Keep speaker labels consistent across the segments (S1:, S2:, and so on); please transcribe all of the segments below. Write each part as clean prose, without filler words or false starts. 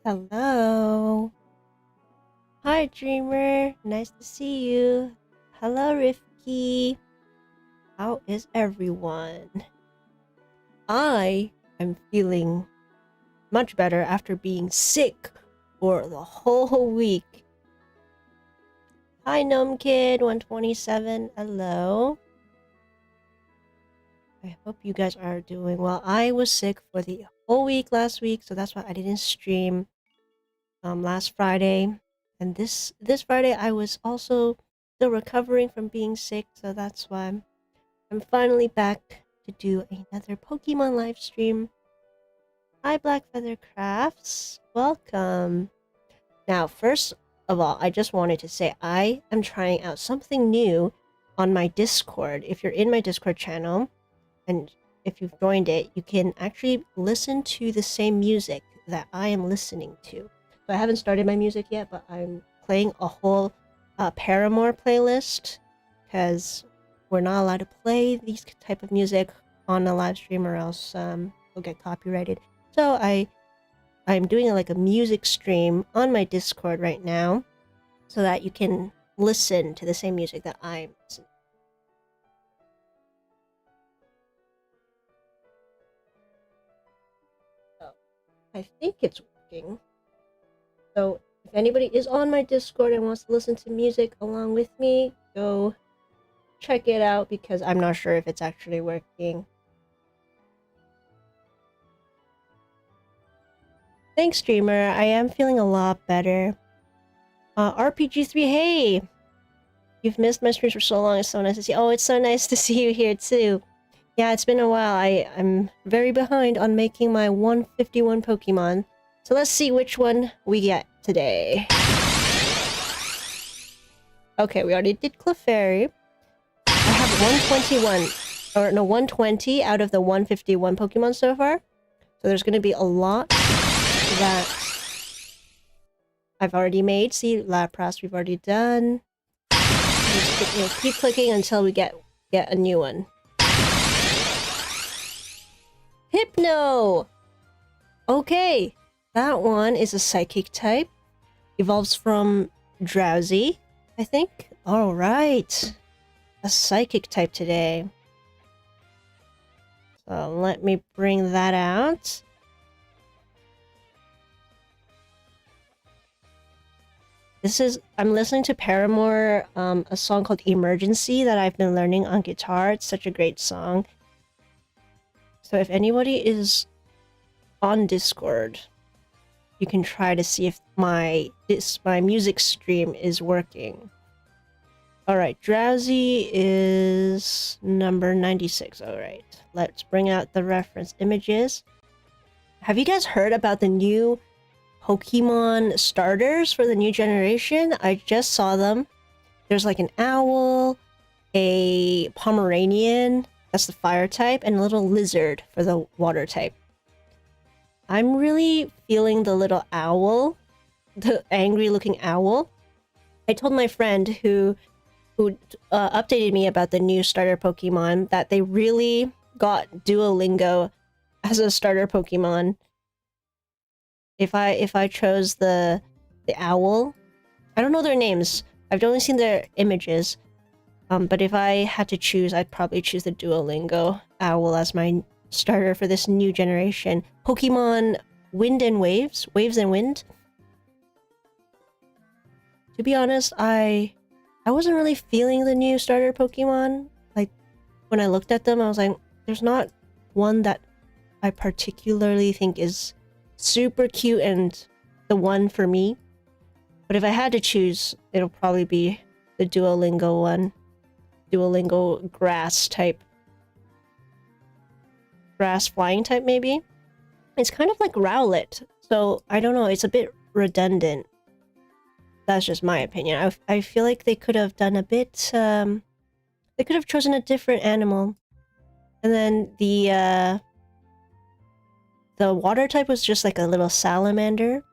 S1: Hello. Hi, Dreamer. Nice to see you. Hello, Rifki. How is everyone? I am feeling much better after being sick for the whole week. Hi, Gnome Kid 127. Hello. I hope you guys are doing well. I was sick for the whole week last week, so that's why I didn't stream last Friday. And this Friday I was also still recovering from being sick, so that's why I'm finally back to do another Pokemon live stream. Hi Black Feather Crafts, welcome. Now, first of all, I just wanted to say I am trying out something new on my Discord. If you're in my Discord channel, and if you've joined it, you can actually listen to the same music that I am listening to. So I haven't started my music yet, but I'm playing a whole Paramore playlist because we're not allowed to play these type of music on a live stream or else we'll get copyrighted. So I'm doing like a music stream on my Discord right now so that you can listen to the same music that I'm listening. So I think it's working. So if anybody is on my Discord and wants to listen to music along with me, go check it out because I'm not sure if it's actually working. Thanks, streamer. I am feeling a lot better. RPG3, hey! You've missed my streams for so long. It's so nice to see. Oh, it's so nice to see you here too. Yeah, it's been a while. I'm very behind on making my 151 Pokemon. So let's see which one we get today. Okay, we already did Clefairy. I have 121, or no, 120 out of the 151 Pokemon so far. So there's going to be a lot that I've already made. See, Lapras we've already done. Just keep clicking until we get a new one. Hypno! Okay, that one is a Psychic type. Evolves from Drowzee, I think. Alright. A Psychic type today. So let me bring that out. I'm listening to Paramore, a song called Emergency that I've been learning on guitar. It's such a great song. So if anybody is on Discord, you can try to see if my music stream is working. Alright, Drowzee is number 96. Alright, let's bring out the reference images. Have you guys heard about the new Pokemon starters for the new generation? I just saw them. There's like an owl, a Pomeranian, that's the fire type, and a little lizard for the water type. I'm really feeling the little owl, the angry looking owl. I told my friend who updated me about the new starter Pokemon that they really got Duolingo as a starter Pokemon. If I chose the owl, I don't know their names. I've only seen their images. But if I had to choose, I'd probably choose the Duolingo owl as my starter for this new generation. Pokemon Wind and Waves and Wind. To be honest, I wasn't really feeling the new starter Pokemon. Like, when I looked at them, I was like, there's not one that I particularly think is super cute and the one for me. But if I had to choose, it'll probably be the Duolingo one. Duolingo grass type. Grass flying type, maybe? It's kind of like Rowlet. So, I don't know, it's a bit redundant. That's just my opinion. I feel like they could have done a bit, they could have chosen a different animal. And then the water type was just like a little salamander.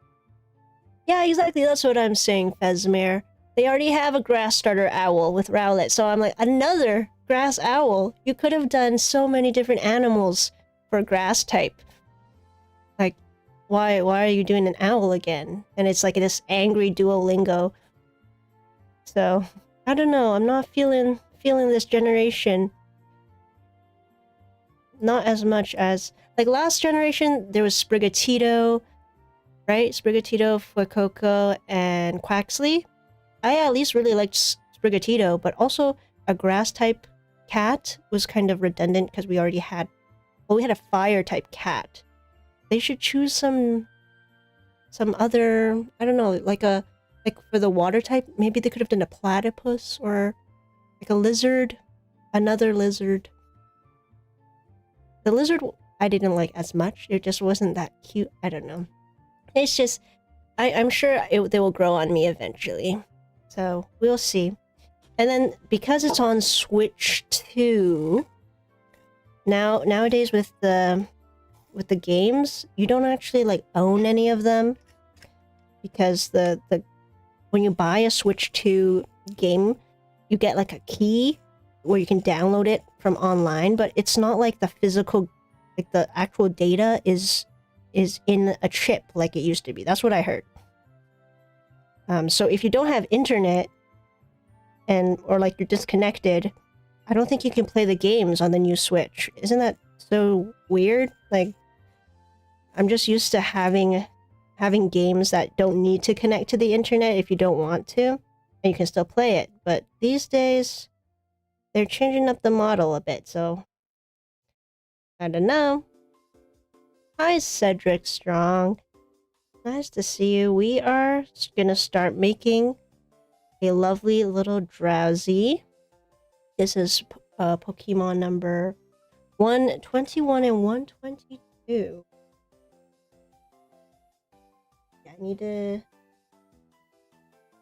S1: Yeah, exactly, that's what I'm saying, Fezmere. They already have a grass starter owl with Rowlet, so I'm like, another grass owl? You could have done so many different animals for grass type. Like, why are you doing an owl again? And it's like this angry Duolingo. So I don't know. I'm not feeling this generation. Not as much as like last generation. There was Sprigatito, right? Sprigatito, Fuecoco, and Quaxley. I at least really liked Sprigatito, but also a grass type cat was kind of redundant because we already had. Well, we had a fire type cat. They should choose some other. I don't know, like for the water type. Maybe they could have done a platypus or like a lizard, another lizard. The lizard I didn't like as much. It just wasn't that cute. I don't know. It's just I'm sure they will grow on me eventually. So we'll see. And then because it's on Switch 2, nowadays with the games, you don't actually like own any of them because the when you buy a Switch 2 game, you get like a key where you can download it from online, but it's not like the physical, like the actual data is in a chip like it used to be. That's what I heard. So if you don't have internet or like you're disconnected, I don't think you can play the games on the new Switch. Isn't that so weird? Like, I'm just used to having games that don't need to connect to the internet if you don't want to, and you can still play it. But these days, they're changing up the model a bit, so I don't know. Hi, Cedric Strong. Nice to see you. We are gonna start making a lovely little Drowzee. This is Pokemon number 121 and 122. I need to...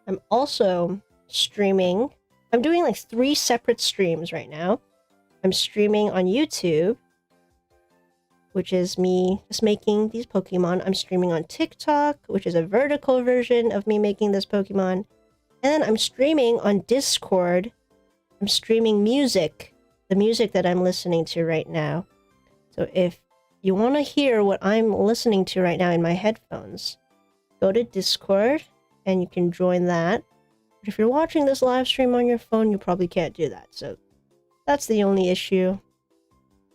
S1: I'm also streaming. I'm doing like 3 separate streams right now. I'm streaming on YouTube, which is me just making these Pokemon. I'm streaming on TikTok, which is a vertical version of me making this Pokemon. And then I'm streaming on Discord. I'm streaming music, the music that I'm listening to right now. So if you want to hear what I'm listening to right now in my headphones, go to Discord and you can join that. But if you're watching this live stream on your phone, you probably can't do that. So that's the only issue.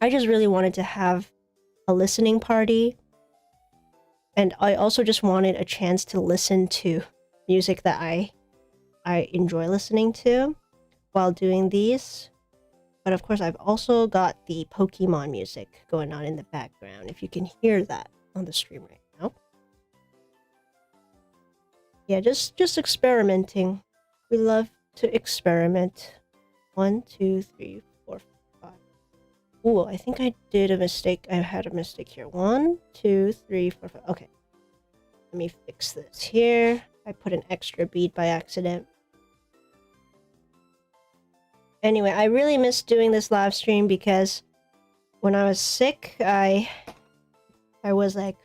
S1: I just really wanted to have a listening party. And I also just wanted a chance to listen to music that I enjoy listening to while doing these. But of course, I've also got the Pokemon music going on in the background, if you can hear that on the stream right now. Yeah, just experimenting. We love to experiment. 1, 2, 3, 4, 5. Ooh, I think I did a mistake. I had a mistake here. 1, 2, 3, 4, 5. Okay. Let me fix this here. I put an extra bead by accident. Anyway, I really missed doing this live stream because when I was sick, I was like,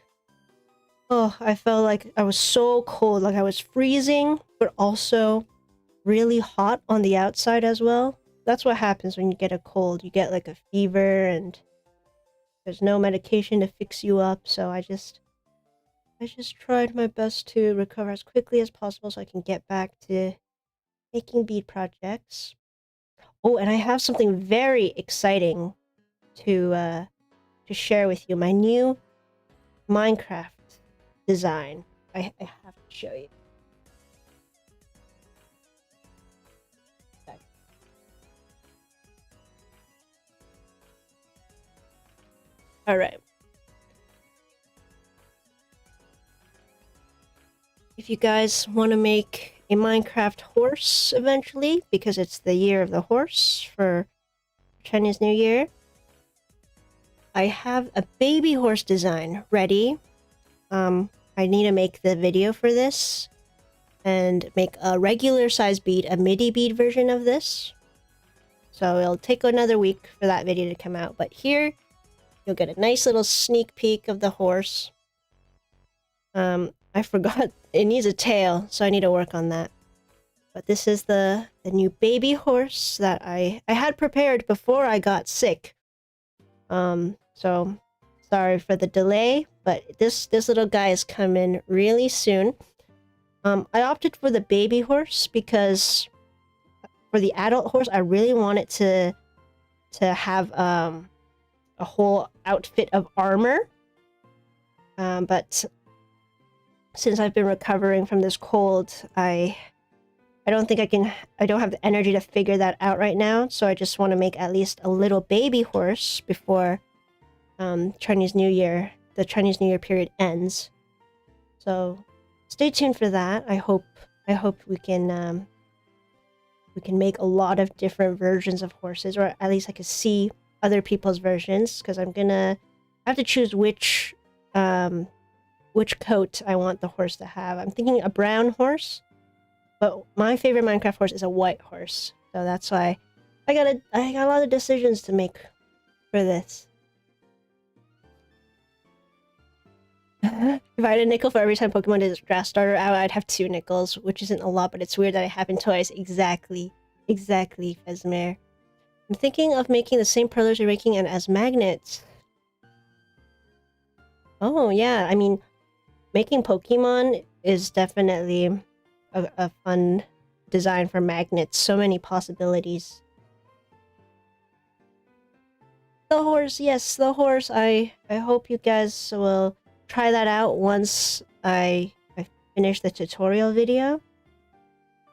S1: oh, I felt like I was so cold, like I was freezing, but also really hot on the outside as well. That's what happens when you get a cold. You get like a fever and there's no medication to fix you up, so I just tried my best to recover as quickly as possible so I can get back to making bead projects. Oh, and I have something very exciting to share with you. My new Minecraft design. I have to show you. All right. If you guys want to make a Minecraft horse eventually, because it's the year of the horse for Chinese New Year, I have a baby horse design ready. I need to make the video for this and make a regular size bead, a midi bead version of this. So it'll take another week for that video to come out. But here, you'll get a nice little sneak peek of the horse. I forgot it needs a tail, so I need to work on that. But this is the new baby horse that I had prepared before I got sick. So sorry for the delay, but this little guy is coming really soon. I opted for the baby horse because for the adult horse, I really wanted to have a whole outfit of armor. But since I've been recovering from this cold, I don't think I don't have the energy to figure that out right now, so I just want to make at least a little baby horse before Chinese New Year, the Chinese New Year period ends. So stay tuned for that. I hope we can make a lot of different versions of horses, or at least I could see other people's versions, because I have to choose which coat I want the horse to have. I'm thinking a brown horse, but my favorite Minecraft horse is a white horse, so that's why I got a lot of decisions to make for this. If I had a nickel for every time Pokemon did its draft starter out, I'd have 2 nickels, which isn't a lot, but it's weird that it happened twice. Exactly, Fesmare. I'm thinking of making the same Perlers you're making and as magnets. Oh yeah, I mean, making Pokemon is definitely a fun design for magnets. So many possibilities. The horse, yes, the horse. I hope you guys will try that out once I finish the tutorial video.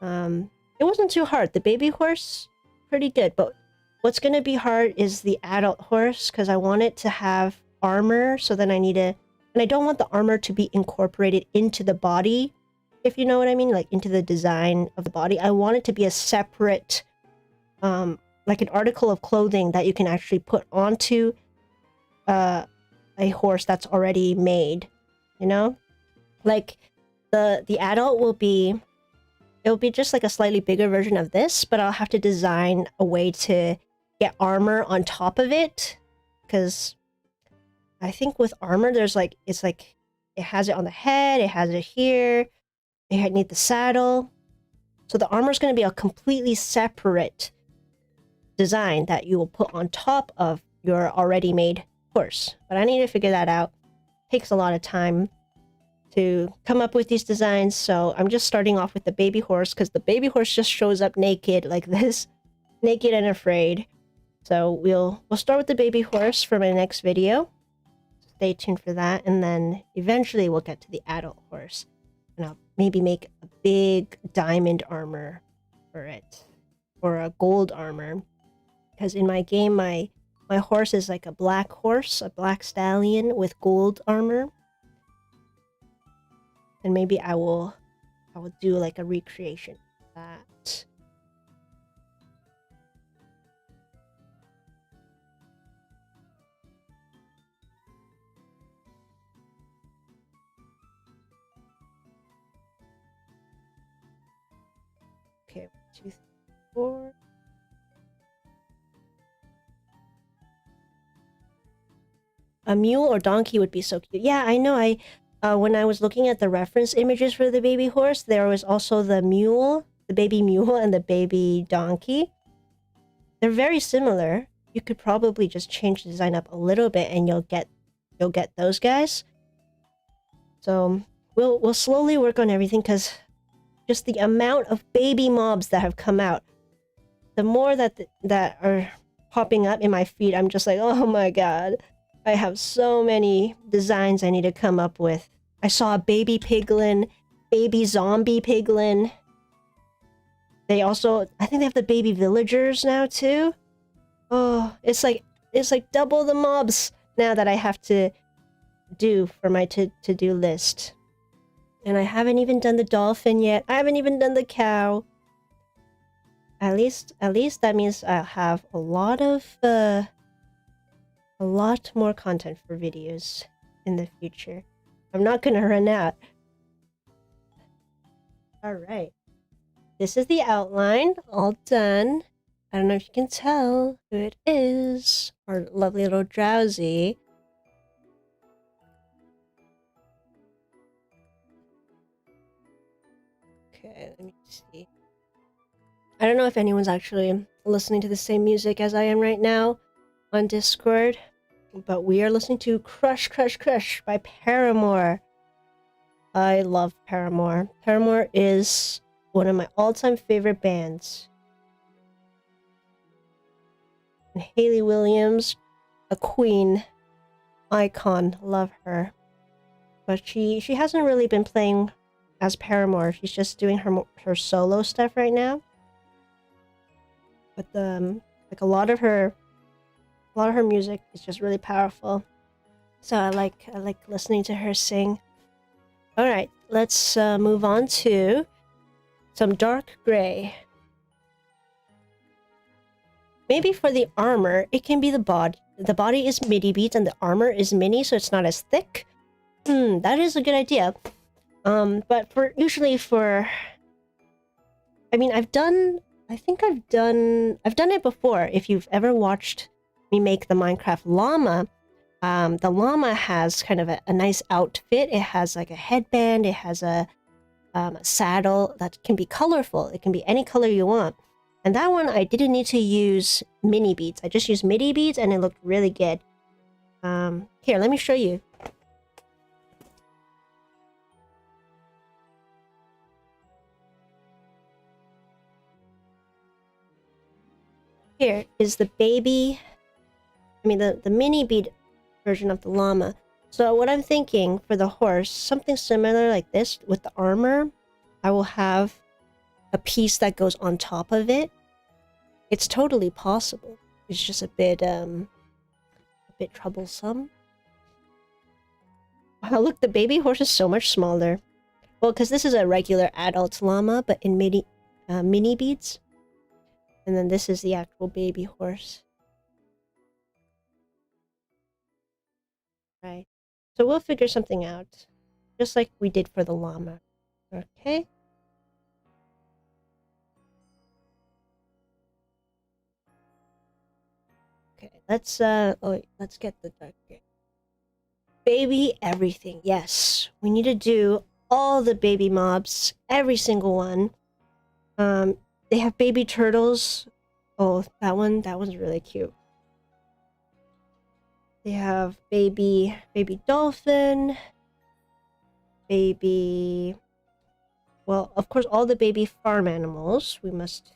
S1: It wasn't too hard. The baby horse, pretty good, but what's gonna be hard is the adult horse, because I want it to have armor, so then and I don't want the armor to be incorporated into the body, if you know what I mean, like into the design of the body. I want it to be a separate, like an article of clothing that you can actually put onto a horse that's already made, you know? Like the adult it'll be just like a slightly bigger version of this, but I'll have to design a way to get armor on top of it, because I think with armor there's like, it's like it has it on the head, it has it here, you need the saddle, so the armor is going to be a completely separate design that you will put on top of your already made horse. But I need to figure that out. It takes a lot of time to come up with these designs, so I'm just starting off with the baby horse, because the baby horse just shows up naked like this, naked and afraid. So we'll start with the baby horse for my next video. Stay tuned for that, and then eventually we'll get to the adult horse, and I'll maybe make a big diamond armor for it, or a gold armor, because in my game my horse is like a black horse, a black stallion with gold armor. And maybe I will do like a recreation of that. Okay, 1, 2, 3, 4. A mule or donkey would be so cute. Yeah, I know. When I was looking at the reference images for the baby horse, there was also the mule, the baby mule, and the baby donkey. They're very similar. You could probably just change the design up a little bit, and you'll get those guys. So we'll slowly work on everything, because just the amount of baby mobs that have come out, the more that are popping up in my feed, I'm just like, oh my god. I have so many designs I need to come up with. I saw a baby piglin, baby zombie piglin. They also, I think they have the baby villagers now too. Oh, it's like double the mobs now that I have to do for my to-do list. And I haven't even done the dolphin yet. I haven't even done the cow. At least that means I'll have a lot more content for videos in the future. I'm not gonna run out. Alright. This is the outline, all done. I don't know if you can tell who it is. Our lovely little Drowzee. Okay, let me see. I don't know if anyone's actually listening to the same music as I am right now on Discord. But we are listening to Crush Crush Crush by Paramore. I love Paramore. Paramore is one of my all-time favorite bands. And Hayley Williams, a queen, icon, love her. But she hasn't really been playing as Paramore. She's just doing her solo stuff right now. But like a lot of her music is just really powerful. So I like listening to her sing. All right, let's move on to some dark gray. Maybe for the armor, it can be the body. The body is midi beads and the armor is mini, so it's not as thick. That is a good idea. But usually for, I mean, I've done it before. If you've ever watched me make the Minecraft llama, the llama has kind of a nice outfit. It has like a headband. It has a saddle that can be colorful. It can be any color you want. And that one, I didn't need to use mini beads. I just used midi beads and it looked really good. Here, let me show you. Here is the baby, the mini bead version of the llama. So what I'm thinking for the horse, something similar like this with the armor, I will have a piece that goes on top of it. It's totally possible. It's just a bit troublesome. Wow, look, the baby horse is so much smaller. Well, because this is a regular adult llama, but in mini beads. And then this is the actual baby horse. Right. So we'll figure something out. Just like we did for the llama. Okay. Okay, let's get the dark gray. Baby everything. Yes. We need to do all the baby mobs, every single one. They have baby turtles. Oh, that one's really cute. They have baby dolphin, well, of course, all the baby farm animals. We must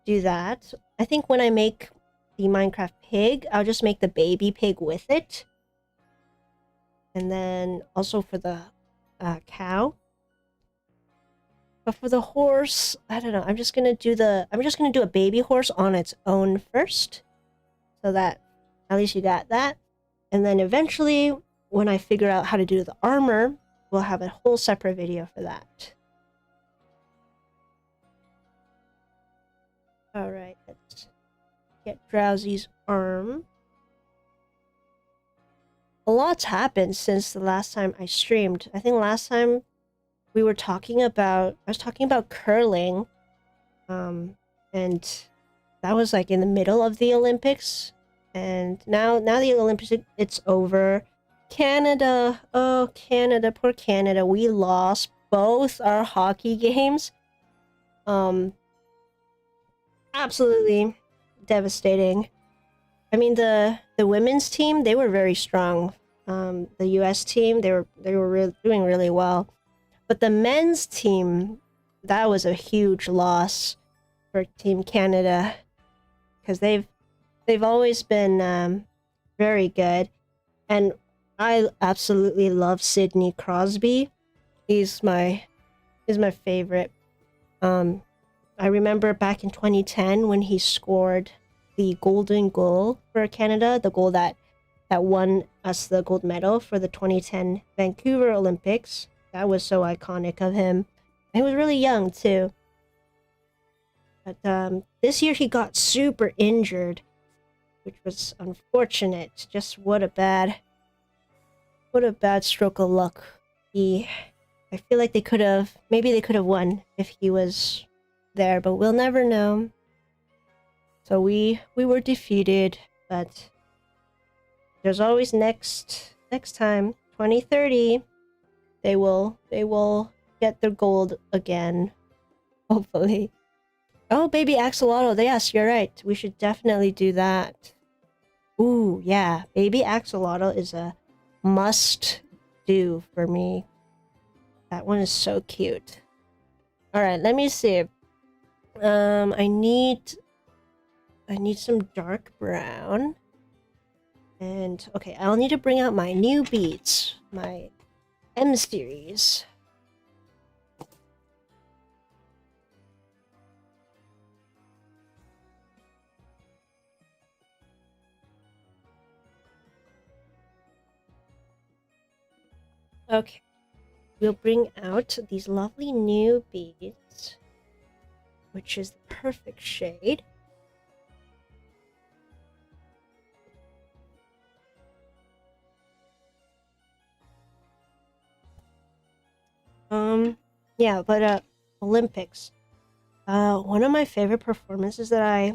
S1: do that. I think when I make the Minecraft pig, I'll just make the baby pig with it. And then also for the cow. But for the horse, I don't know. I'm just gonna do a baby horse on its own first. So that at least you got that. And then eventually, when I figure out how to do the armor, we'll have a whole separate video for that. Alright, let's get Drowzee's arm. A lot's happened since the last time I streamed. I think last time I was talking about curling. And that was like in the middle of the Olympics. And now the Olympics, it's over. Canada, oh Canada, poor Canada. We lost both our hockey games. Absolutely devastating. I mean, the women's team, they were very strong. The US team, they were doing really well. But the men's team, that was a huge loss for Team Canada, because they've always been very good, and I absolutely love Sidney Crosby. He's my favorite. I remember back in 2010 when he scored the golden goal for Canada, the goal that won us the gold medal for the 2010 Vancouver Olympics. That was so iconic of him. And he was really young too. But this year he got super injured, which was unfortunate. Just what a bad stroke of luck. I feel like maybe they could have won if he was there, but we'll never know. So we were defeated, but there's always next time, 2030. They will get their gold again, hopefully. Oh, baby axolotl. Yes, you're right. We should definitely do that. Ooh, yeah. Baby axolotl is a must do for me. That one is so cute. All right, let me see. I need some dark brown. And okay, I'll need to bring out my new beads, my M series. Okay, we'll bring out these lovely new beads, which is the perfect shade. Yeah, but Olympics. One of my favorite performances that I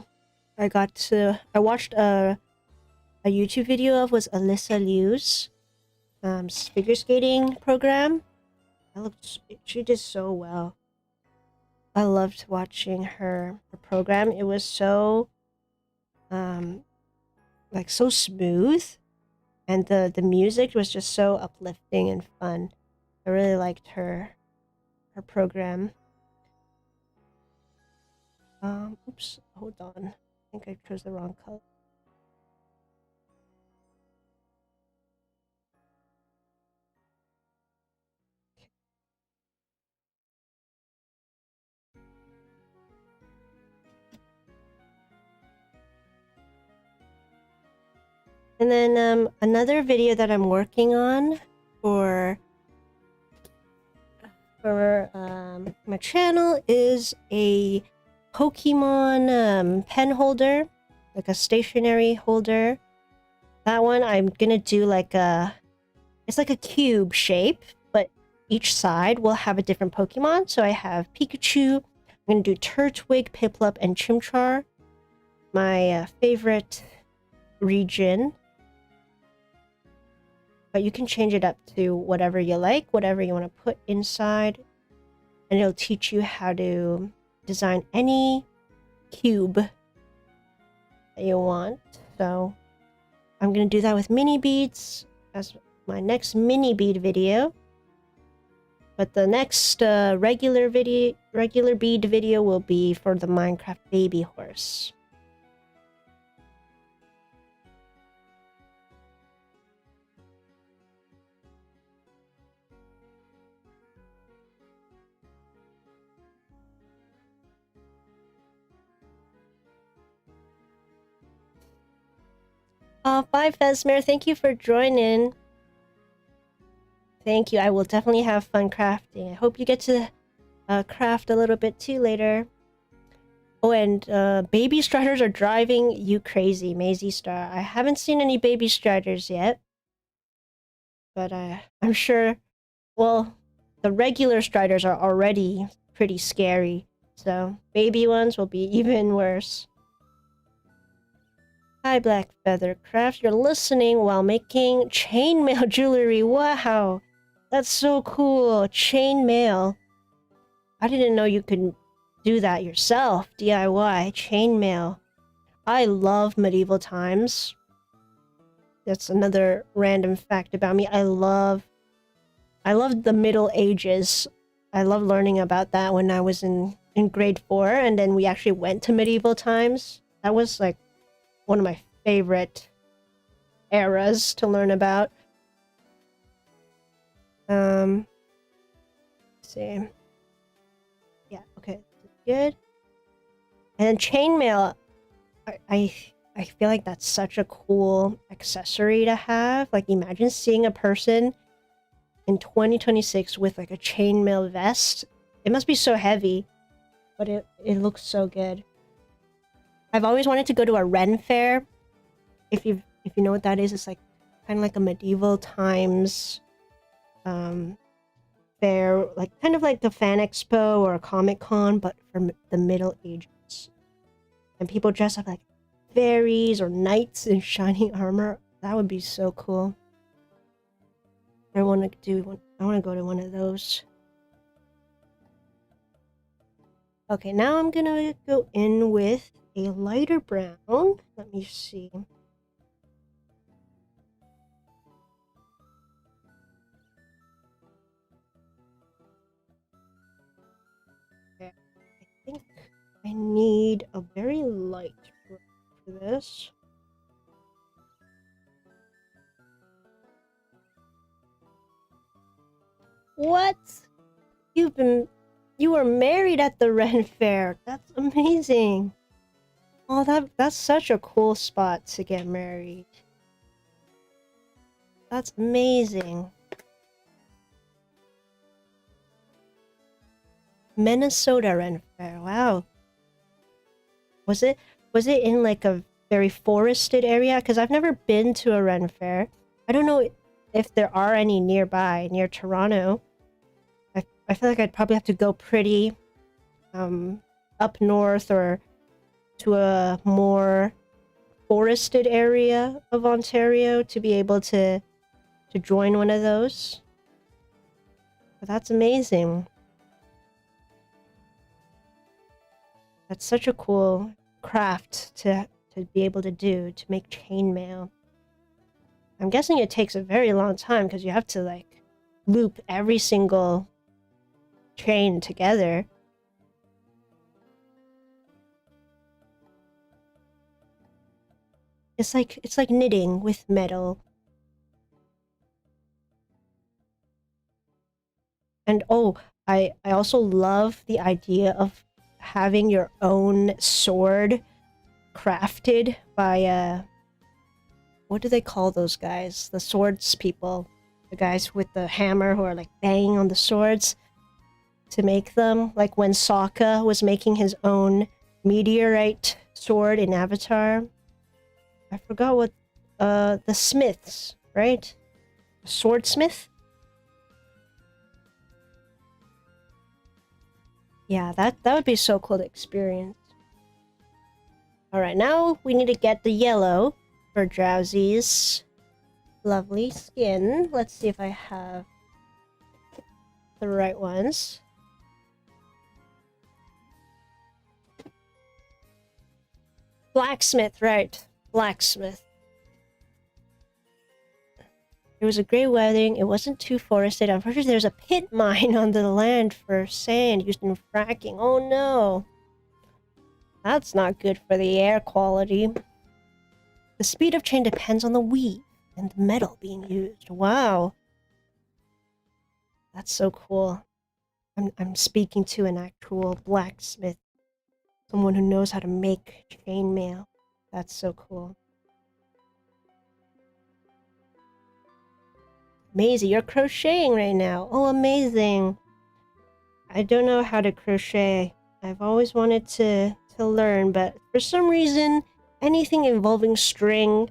S1: watched a YouTube video of was Alyssa Liu's figure skating program. She did so well. I loved watching her program. It was so like so smooth, and the music was just so uplifting and fun. I really liked her program. Oops, hold on. I think I chose the wrong color. And then another video that I'm working on for my channel is a Pokemon pen holder, like a stationary holder. That one I'm gonna do it's like a cube shape, but each side will have a different Pokemon. So I have Pikachu, I'm gonna do Turtwig, Piplup, and Chimchar. My favorite region. But you can change it up to whatever you like, whatever you want to put inside. And it'll teach you how to design any cube that you want. So I'm going to do that with mini beads as my next mini bead video. But the next regular bead video will be for the Minecraft baby horse. Bye, Fesmer. Thank you for joining. Thank you. I will definitely have fun crafting. I hope you get to craft a little bit too later. Oh, and baby striders are driving you crazy, Maisie Star. I haven't seen any baby striders yet. But I'm sure, well, the regular striders are already pretty scary. So baby ones will be even worse. Hi, Black Feathercraft. You're listening while making chainmail jewelry. Wow, that's so cool. Chainmail. I didn't know you could do that yourself. DIY chainmail. I love medieval times. That's another random fact about me. I love the Middle Ages. I love learning about that when I was in grade 4, and then we actually went to medieval times. That was like one of my favorite eras to learn about. Let's see. Yeah, okay, good. And then chainmail, I feel like that's such a cool accessory to have. Like, imagine seeing a person in 2026 with like a chainmail vest. It must be so heavy, but it looks so good. I've always wanted to go to a Ren fair. If you know what that is, it's like kind of like a medieval times fair, like kind of like the Fan Expo or a Comic-Con, but for the Middle Ages. And people dress up like fairies or knights in shiny armor. That would be so cool. I want to go to one of those. Okay, now I'm gonna go in with a lighter brown. Let me see. I need a very light brush for this. What? You were married at the Ren Fair. That's amazing. Oh, that's such a cool spot to get married. That's amazing. Minnesota Ren Fair. Wow. Was it in like a very forested area? Because I've never been to a Ren Fair. I don't know if there are any nearby, near Toronto. I feel like I'd probably have to go pretty up north or to a more forested area of Ontario to be able to join one of those. But that's amazing. That's such a cool craft to be able to do, to make chainmail. I'm guessing it takes a very long time because you have to like loop every single chain together. It's like knitting with metal. And oh, I also love the idea of having your own sword crafted by what do they call those guys? The swords people. The guys with the hammer who are like banging on the swords to make them. Like when Sokka was making his own meteorite sword in Avatar. I forgot what the smiths, right? Swordsmith? Yeah, that would be so cool to experience. Alright, now we need to get the yellow for Drowzee's lovely skin. Let's see if I have the right ones. Blacksmith, right. Blacksmith. It was a great wedding. It wasn't too forested. Unfortunately, there's a pit mine on the land for sand used in fracking. Oh no. That's not good for the air quality. The speed of chain depends on the weave and the metal being used. Wow. That's so cool. I'm speaking to an actual blacksmith. Someone who knows how to make chainmail. That's so cool. Maisie, you're crocheting right now. Oh, amazing. I don't know how to crochet. I've always wanted to learn, but for some reason, anything involving string,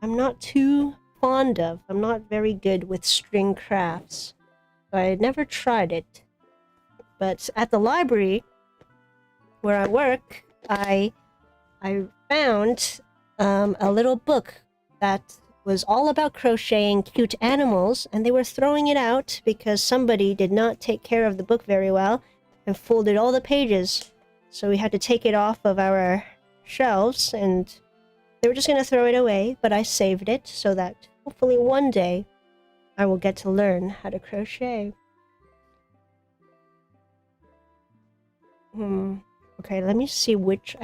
S1: I'm not too fond of. I'm not very good with string crafts. So I never tried it. But at the library where I work, I found a little book that was all about crocheting cute animals, and they were throwing it out because somebody did not take care of the book very well and folded all the pages. So we had to take it off of our shelves, and they were just going to throw it away, but I saved it so that hopefully one day I will get to learn how to crochet. Okay, let me see which...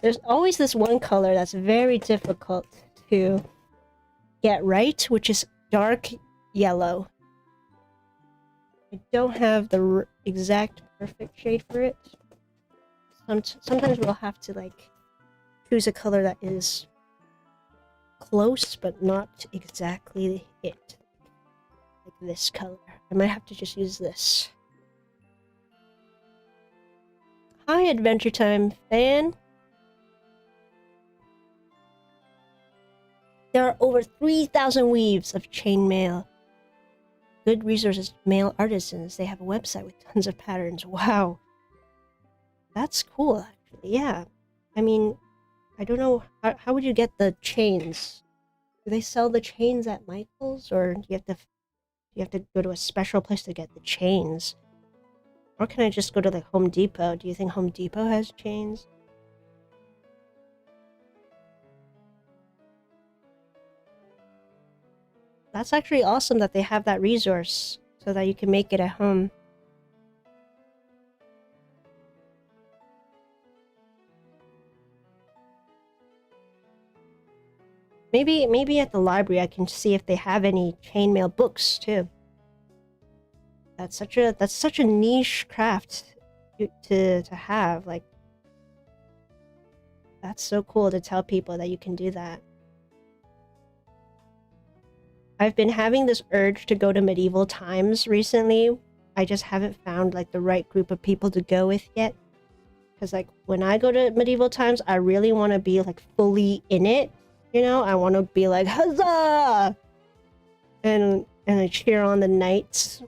S1: There's always this one color that's very difficult to get right, which is dark yellow. I don't have the exact perfect shade for it. Sometimes we'll have to like choose a color that is close but not exactly it. Like this color. I might have to just use this. Hi, Adventure Time fan. There are over 3,000 weaves of chainmail. Good resources, male artisans. They have a website with tons of patterns. Wow. That's cool, actually. Yeah. I mean, I don't know. How would you get the chains? Do they sell the chains at Michael's? Or do you have to go to a special place to get the chains? Or can I just go to like Home Depot? Do you think Home Depot has chains? That's actually awesome that they have that resource so that you can make it at home. Maybe at the library I can see if they have any chainmail books too. That's such a niche craft to have. Like, that's so cool to tell people that you can do that. I've been having this urge to go to medieval times recently. I just haven't found like the right group of people to go with yet. Because like when I go to medieval times, I really want to be like fully in it. You know, I want to be like huzzah, and I cheer on the knights.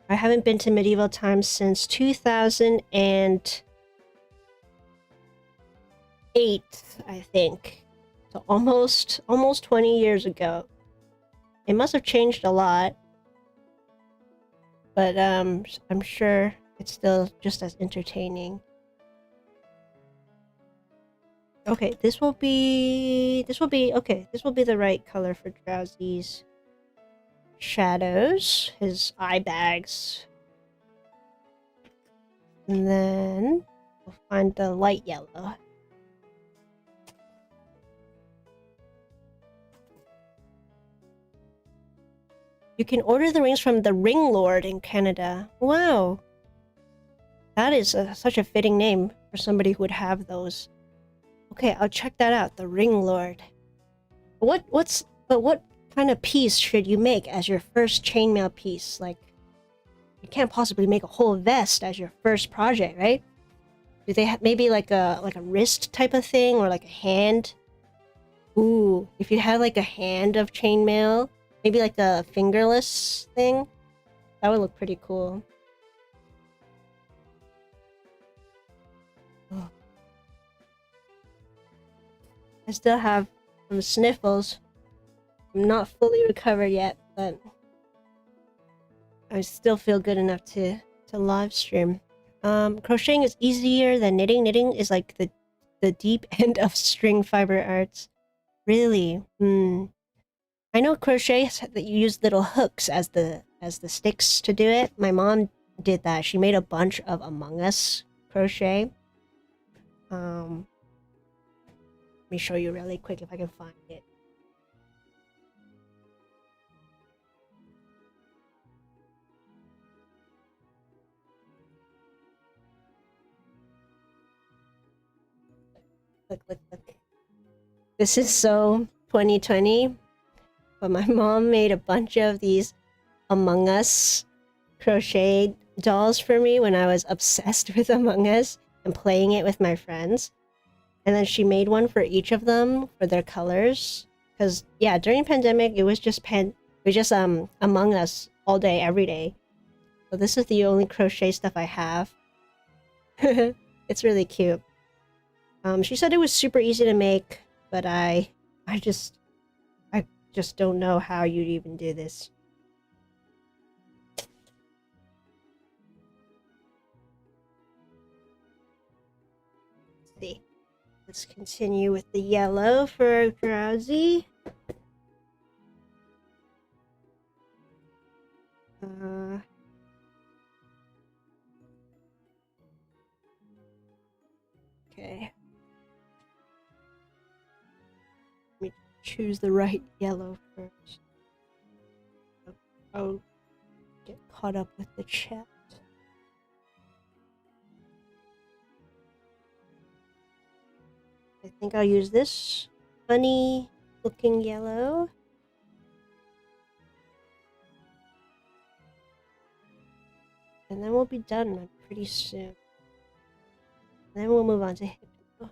S1: I haven't been to medieval times since 2008, I think. So almost 20 years ago. It must have changed a lot. But I'm sure it's still just as entertaining. Okay, this will be the right color for Drowzee's shadows, his eye bags. And then we'll find the light yellow. You can order the rings from the Ring Lord in Canada. Wow. That is such a fitting name for somebody who would have those. Okay, I'll check that out. The Ring Lord. What kind of piece should you make as your first chainmail piece? Like, you can't possibly make a whole vest as your first project, right? Do they have maybe like a wrist type of thing, or like a hand? Ooh, if you had like a hand of chainmail, maybe like a fingerless thing, that would look pretty cool. Oh. I still have some sniffles. I'm not fully recovered yet, but I still feel good enough to live stream. Crocheting is easier than knitting. Knitting is like the deep end of string fiber arts. Really? I know crochet that you use little hooks as the sticks to do it. My mom did that. She made a bunch of Among Us crochet. Let me show you really quick if I can find it. Look. This is so 2020. But my mom made a bunch of these Among Us crochet dolls for me when I was obsessed with Among Us and playing it with my friends. And then she made one for each of them for their colors. Because, yeah, during pandemic, it was just Among Us all day, every day. So this is the only crochet stuff I have. It's really cute. She said it was super easy to make, but I just don't know how you'd even do this. Let's see. Let's continue with the yellow for Drowzee. Okay. Choose the right yellow first. Oh, get caught up with the chat. I think I'll use this funny looking yellow. And then we'll be done pretty soon. And then we'll move on to Hypno.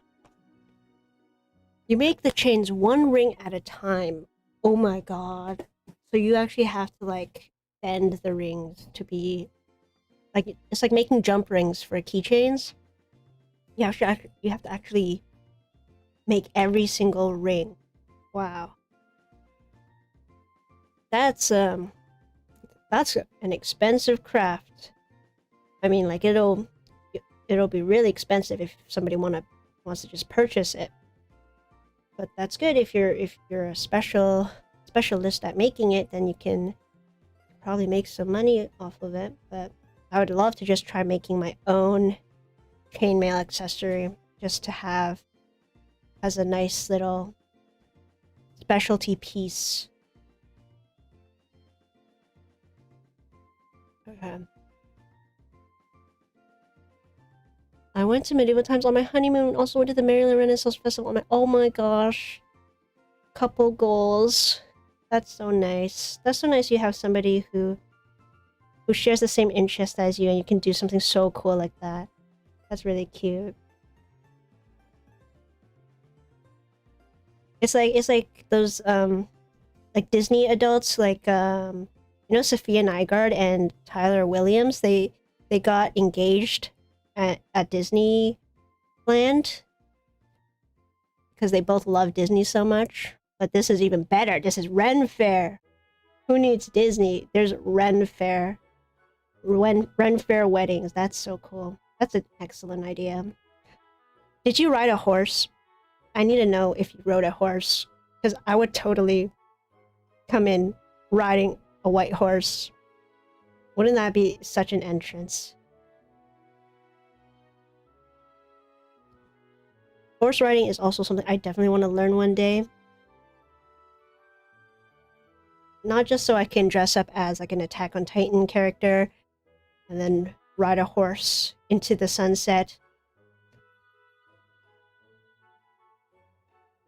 S1: You make the chains one ring at a time. Oh my god. So you actually have to like bend the rings to be like, it's like making jump rings for keychains. You have to actually make every single ring. Wow. That's an expensive craft. I mean, like it'll be really expensive if somebody wants to just purchase it. But that's good if you're a specialist at making it, then you can probably make some money off of it. But I would love to just try making my own chainmail accessory just to have as a nice little specialty piece. Okay. I went to medieval times on my honeymoon. Also went to the Maryland Renaissance Festival. Oh my gosh. Couple goals. That's so nice. That's so nice you have somebody who shares the same interest as you and you can do something so cool like that. That's really cute. It's like those like Disney adults, like you know, Sophia Nygaard and Tyler Williams. They got engaged at Disneyland because they both love Disney so much. But this is even better. This is Ren Fair. Who needs Disney? There's Ren Fair. Ren Fair weddings. That's so cool. That's an excellent idea. Did you ride a horse? I need to know if you rode a horse, because I would totally come in riding a white horse. Wouldn't that be such an entrance? Horse riding is also something I definitely want to learn one day. Not just so I can dress up as like an Attack on Titan character and then ride a horse into the sunset,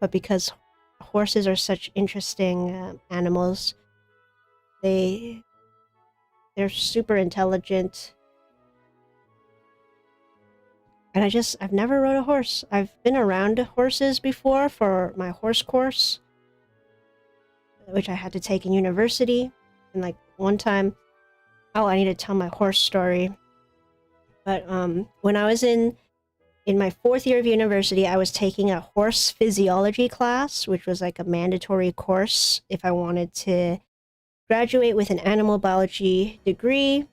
S1: but because horses are such interesting animals. They're super intelligent. And I've never rode a horse. I've been around horses before for my horse course, which I had to take in university. And like one time, oh, I need to tell my horse story. But when I was in my 4th year of university, I was taking a horse physiology class, which was like a mandatory course if I wanted to graduate with an animal biology degree.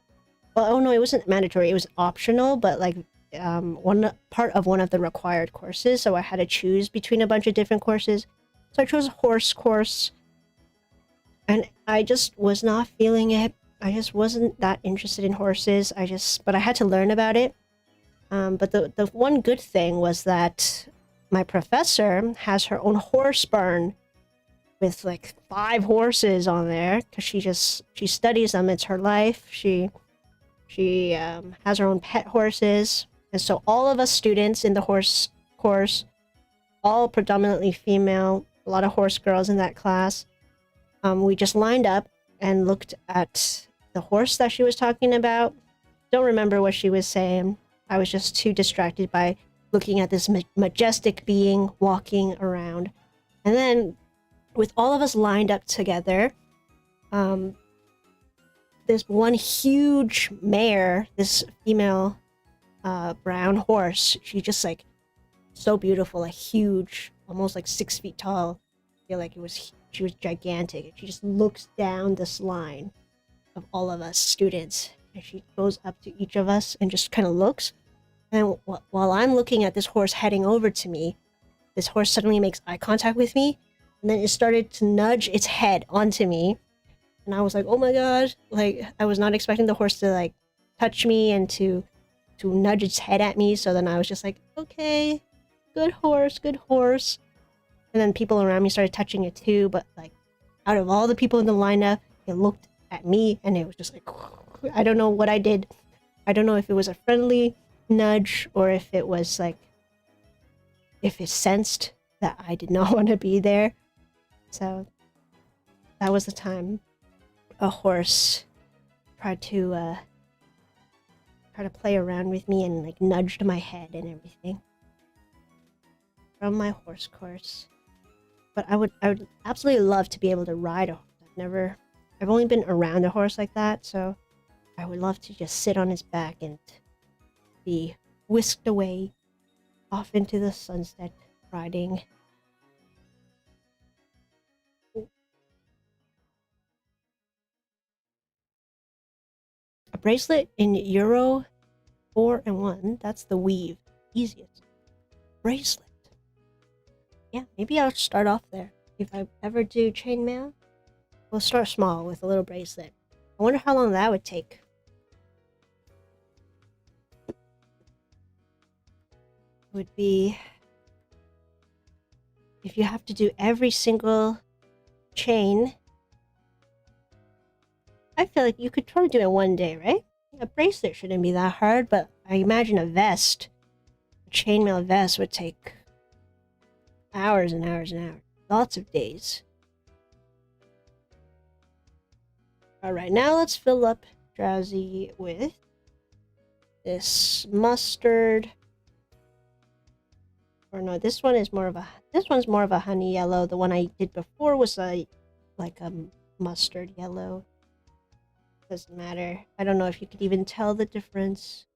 S1: Well, oh no, it wasn't mandatory. It was optional, but like one part of one of the required courses. So I had to choose between a bunch of different courses. So I chose a horse course. And I just was not feeling it. I just wasn't that interested in horses. But I had to learn about it. But the one good thing was that my professor has her own horse barn with like 5 horses on there, because she studies them. It's her life. She has her own pet horses. And so all of us students in the horse course, all predominantly female, a lot of horse girls in that class, we just lined up and looked at the horse that she was talking about. Don't remember what she was saying. I was just too distracted by looking at this majestic being walking around. And then, with all of us lined up together, this one huge mare, this female brown horse, she just like so beautiful, like huge, almost like 6 feet tall. I feel like she was gigantic. She just looks down this line of all of us students, and she goes up to each of us and just kind of looks. And while I'm looking at this horse heading over to me, this horse suddenly makes eye contact with me, and then it started to nudge its head onto me. And I was like, oh my god, like I was not expecting the horse to like touch me and to nudge its head at me. So then I was just like, okay, good horse, good horse. And then people around me started touching it too, but like out of all the people in the lineup, it looked at me and it was just like, I don't know what I did. I don't know if it was a friendly nudge or if it was like, if it sensed that I did not want to be there. So that was the time a horse tried to play around with me and like nudged my head and everything from my horse course. But I would absolutely love to be able to ride a horse. I've only been around a horse like that, so I would love to just sit on his back and be whisked away off into the sunset riding. A bracelet in Euro 4 and 1. That's the weave. Easiest. Bracelet. Yeah, maybe I'll start off there. If I ever do chainmail, we'll start small with a little bracelet. I wonder how long that would take. Would be if you have to do every single chain, I feel like you could totally do it one day, right? A bracelet shouldn't be that hard, but I imagine a vest, a chainmail vest would take hours and hours and hours. Lots of days. Alright, now let's fill up Drowzee with this mustard. Or no, this one's more of a honey yellow. The one I did before was like a mustard yellow. Doesn't matter. I don't know if you could even tell the difference.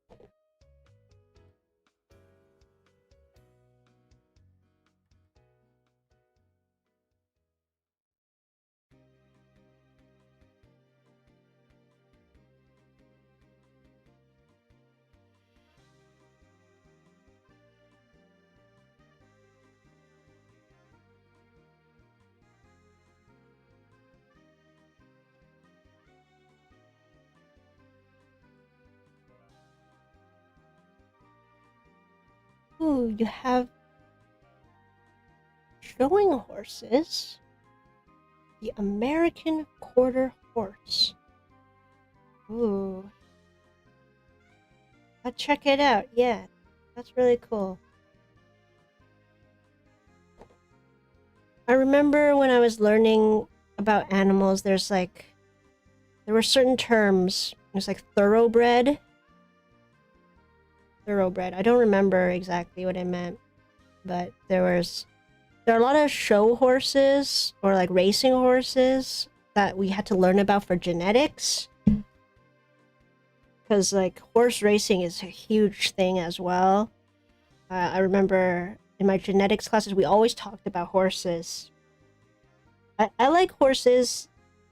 S1: Ooh, you have showing horses. The American Quarter Horse. Ooh. Let's check it out. Yeah, that's really cool. I remember when I was learning about animals, there were certain terms. There's like thoroughbred. Thoroughbred. I don't remember exactly what it meant, but there are a lot of show horses or like racing horses that we had to learn about for genetics. Because like horse racing is a huge thing as well. I remember in my genetics classes, we always talked about horses. I like horses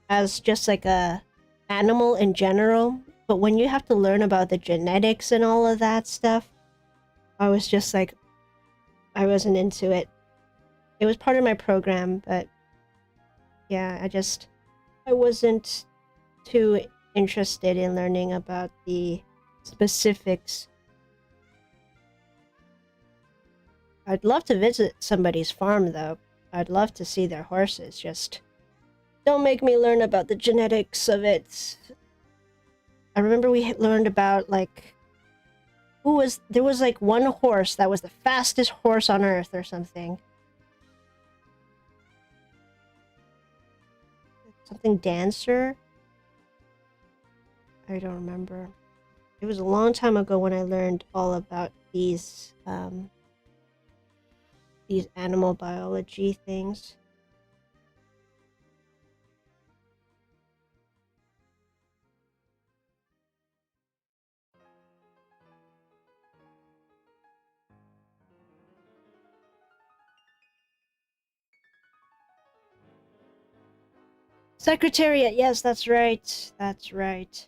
S1: as just like a animal in general, but when you have to learn about the genetics and all of that stuff, I was just like, I wasn't into it. It was part of my program, but yeah, I wasn't too interested in learning about the specifics. I'd love to visit somebody's farm, though. I'd love to see their horses. Just don't make me learn about the genetics of it. I remember we learned about, like, there was, like, one horse that was the fastest horse on Earth or something. Something Dancer? I don't remember. It was a long time ago when I learned all about these animal biology things. Secretariat, yes, that's right. That's right.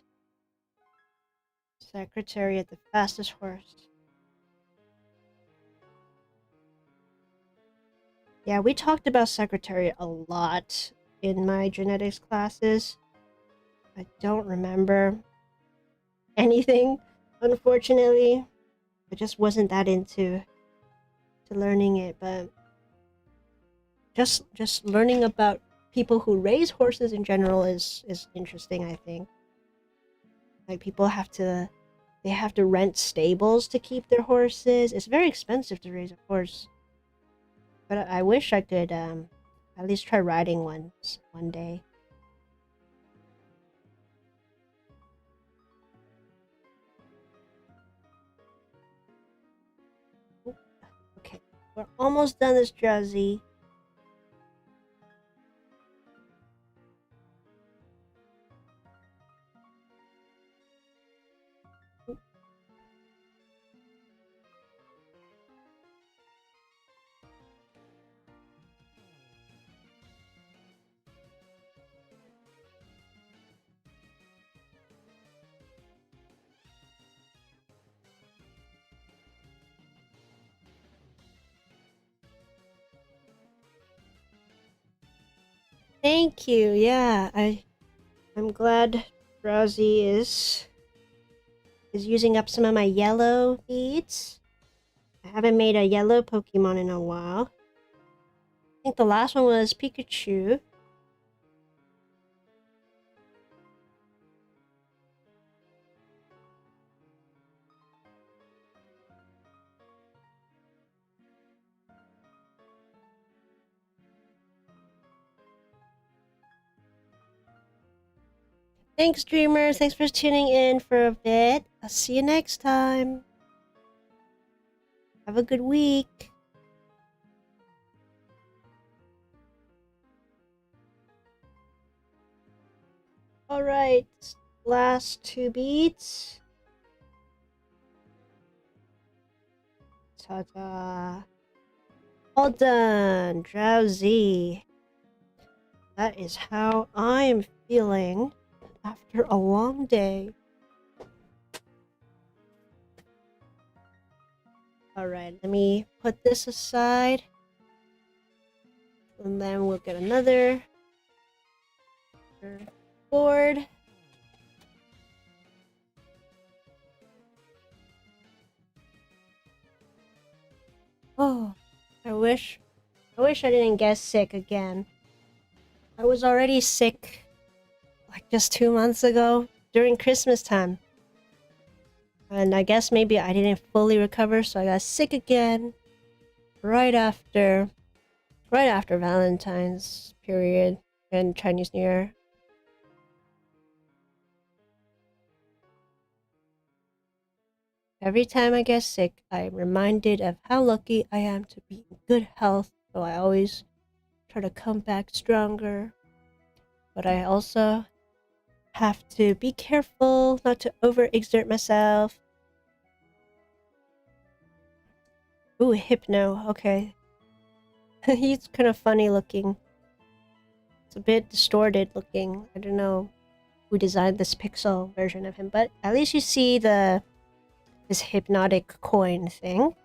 S1: Secretariat, the fastest horse. Yeah, we talked about Secretariat a lot in my genetics classes. I don't remember anything, unfortunately. I just wasn't that into learning it, but just learning about people who raise horses in general is interesting, I think. Like people have to rent stables to keep their horses. It's very expensive to raise a horse. But I wish I could at least try riding one day. Okay, we're almost done this Drowzee. Thank you. Yeah, I'm glad Drowzee is using up some of my yellow beads. I haven't made a yellow Pokemon in a while. think the last one was Pikachu. Thanks, dreamers. Thanks for tuning in for a bit. I'll see you next time. Have a good week. Alright, last 2 beats. Ta-da. All done. Drowzee. That is how I am feeling after a long day. Alright, let me put this aside. And then we'll get another board. Oh, I wish I didn't get sick again. I was already sick like just 2 months ago during Christmas time. And I guess maybe I didn't fully recover, so I got sick again right after Valentine's period and Chinese New Year. Every time I get sick, I'm reminded of how lucky I am to be in good health, so I always try to come back stronger. But I also have to be careful not to overexert myself. Ooh, Hypno, okay. He's kind of funny looking. It's a bit distorted looking. I don't know who designed this pixel version of him, but at least you see this hypnotic coin thing.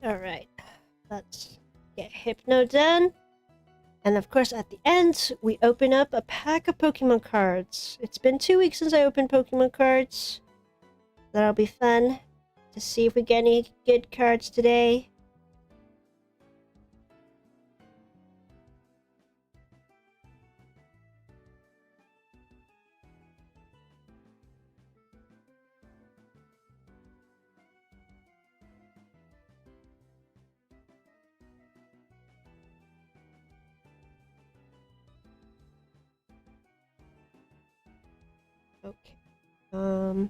S1: Alright, let's get Hypno done. And of course, at the end, we open up a pack of Pokemon cards. It's been 2 weeks since I opened Pokemon cards. That'll be fun to see if we get any good cards today. Okay.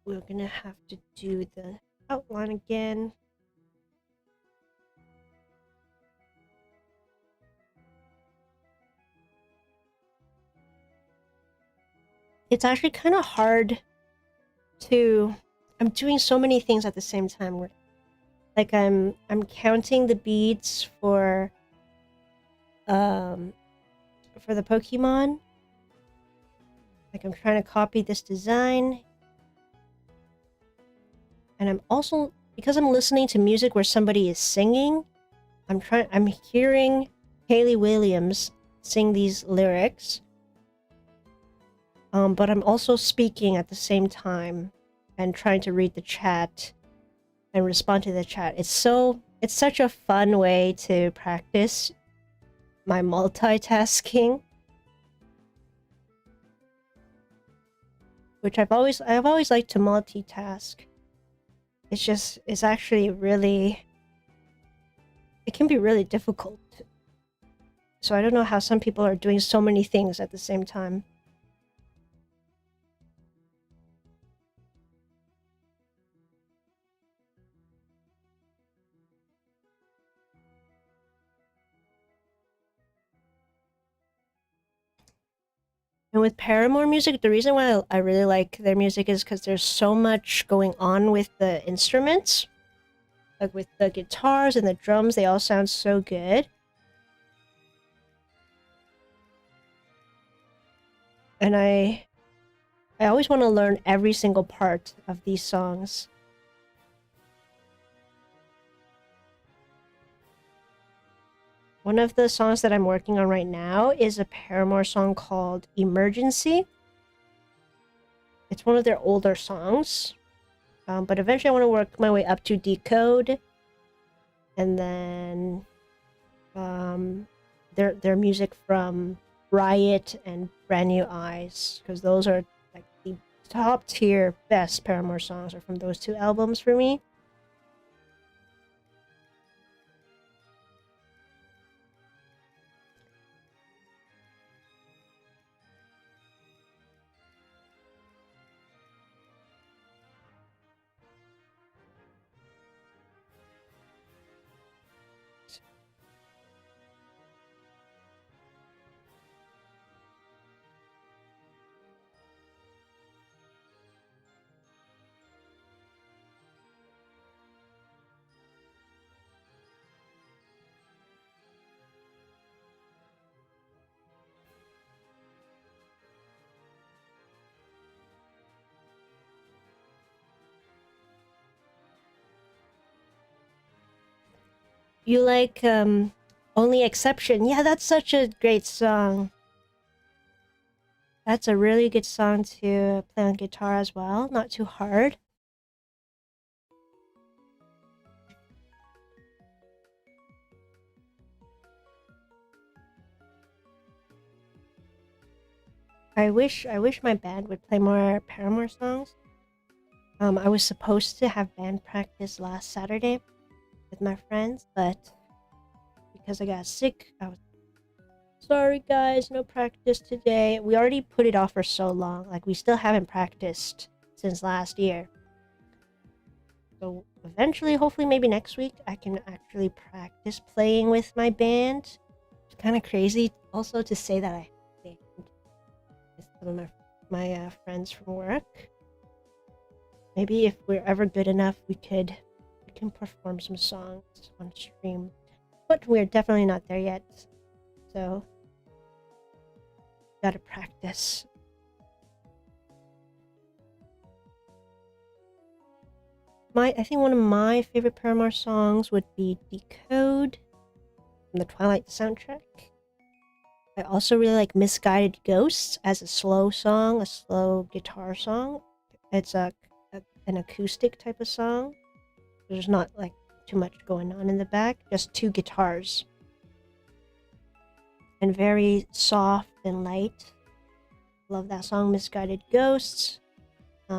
S1: We're gonna have to do the outline again. It's actually kind of hard to... I'm doing so many things at the same time. Like I'm counting the beads for the Pokemon. Like I'm trying to copy this design. And I'm also, because I'm listening to music where somebody is singing, I'm hearing Hayley Williams sing these lyrics. But I'm also speaking at the same time and trying to read the chat and respond to the chat. It's such a fun way to practice my multitasking, which I've always liked to multitask. It's actually really, it can be really difficult. So I don't know how some people are doing so many things at the same time. And with Paramore music, the reason why I really like their music is because there's so much going on with the instruments. Like with the guitars and the drums, they all sound so good. And I always want to learn every single part of these songs. One of the songs that I'm working on right now is a Paramore song called Emergency. It's one of their older songs. But eventually I want to work my way up to Decode. And then their music from Riot and Brand New Eyes, because those are like the top tier best Paramore songs are from those two albums for me. You like Only Exception? Yeah, that's such a great song. That's a really good song to play on guitar as well, not too hard. I wish my band would play more Paramore songs. I was supposed to have band practice last Saturday with my friends, but because I got sick, I was sorry guys, no practice today. We already put it off for so long. Like, we still haven't practiced since last year. So eventually, hopefully maybe next week, I can actually practice playing with my band. It's kind of crazy also to say that I played with some of my friends from work. Maybe if we're ever good enough, we can perform some songs on stream. But we're definitely not there yet. So gotta practice. I think one of my favorite Paramore songs would be Decode from the Twilight soundtrack. I also really like Misguided Ghosts as a slow song, a slow guitar song. It's an acoustic type of song. There's not like too much going on in the back, just two guitars. And very soft and light. Love that song, Misguided Ghosts. What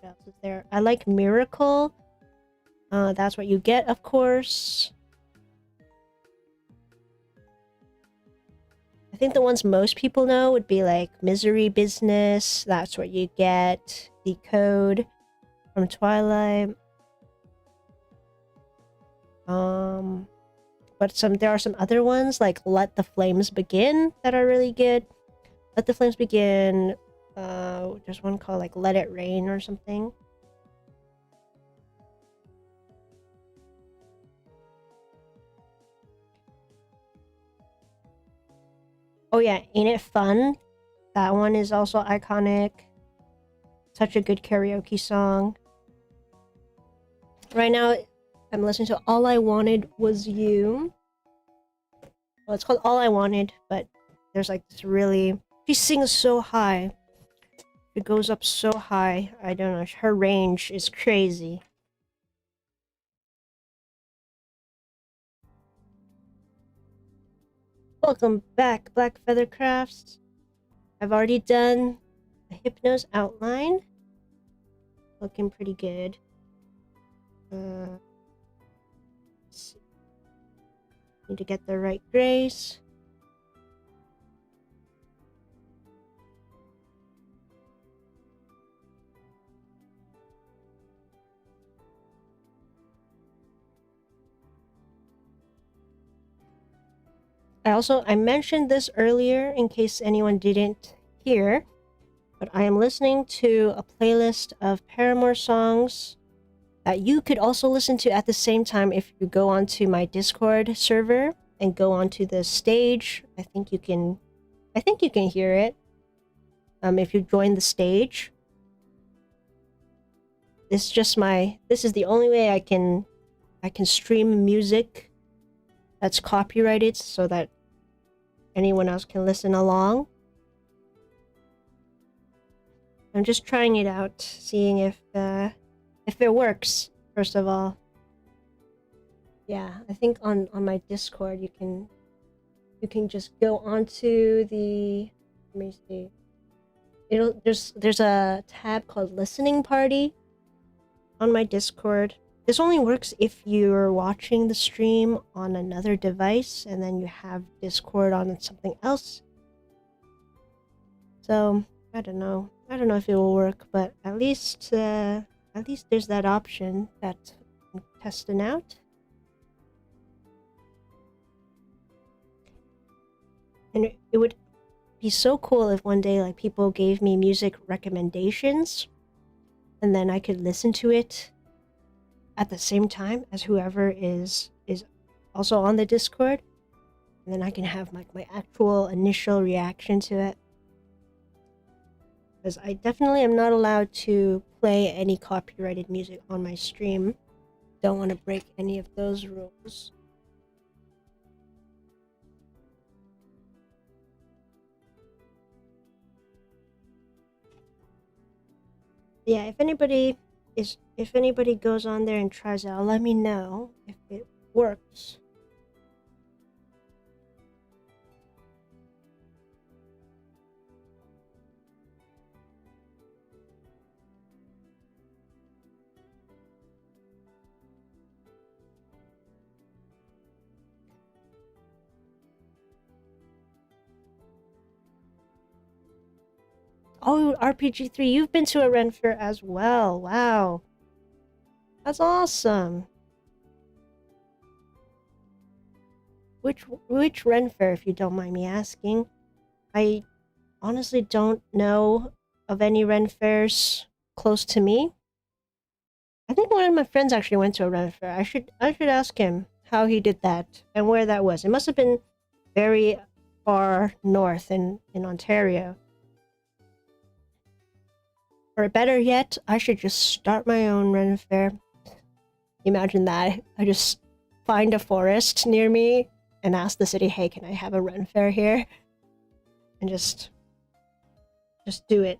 S1: else is there? I like Miracle. That's What You Get, of course. I think the ones most people know would be like Misery Business, That's What You Get, Decode from Twilight. But there are some other ones like Let the Flames Begin that are really good. Let the Flames Begin. There's one called like Let It Rain or something. Oh yeah, Ain't It Fun? That one is also iconic. Such a good karaoke song. Right now, I'm listening to All I Wanted Was You. Well, it's called All I Wanted, but there's like this really... She sings so high. It goes up so high. I don't know. Her range is crazy. Welcome back, Black Feather Crafts. I've already done a Hypno's outline. Looking pretty good. Let's see. Need to get the right grace. I mentioned this earlier in case anyone didn't hear, but I am listening to a playlist of Paramore songs that you could also listen to at the same time if you go onto my Discord server and go onto the stage. I think you can hear it. If you join the stage. This is the only way I can stream music that's copyrighted so that anyone else can listen along. I'm just trying it out, seeing if it works, first of all. Yeah, I think on my Discord you can just go onto the, let me see. There's a tab called Listening Party on my Discord. This only works if you're watching the stream on another device and then you have Discord on something else. So I don't know. I don't know if it will work, but at least there's that option that I'm testing out. And it would be so cool if one day like people gave me music recommendations and then I could listen to it at the same time as whoever is also on the Discord, and then I can have like my actual initial reaction to it. Because I definitely am not allowed to play any copyrighted music on my stream. Don't want to break any of those rules. Yeah, if anybody goes on there and tries it out, let me know if it works. Oh, RPG3, you've been to a Ren Fair as well. Wow. That's awesome. Which Ren Fair, if you don't mind me asking? I honestly don't know of any Ren Fairs close to me. I think one of my friends actually went to a Ren Fair. I should ask him how he did that and where that was. It must have been very far north in Ontario. Or better yet, I should just start my own Ren Fair. Imagine that. I just find a forest near me and ask the city, hey, can I have a Ren Fair here? And just do it.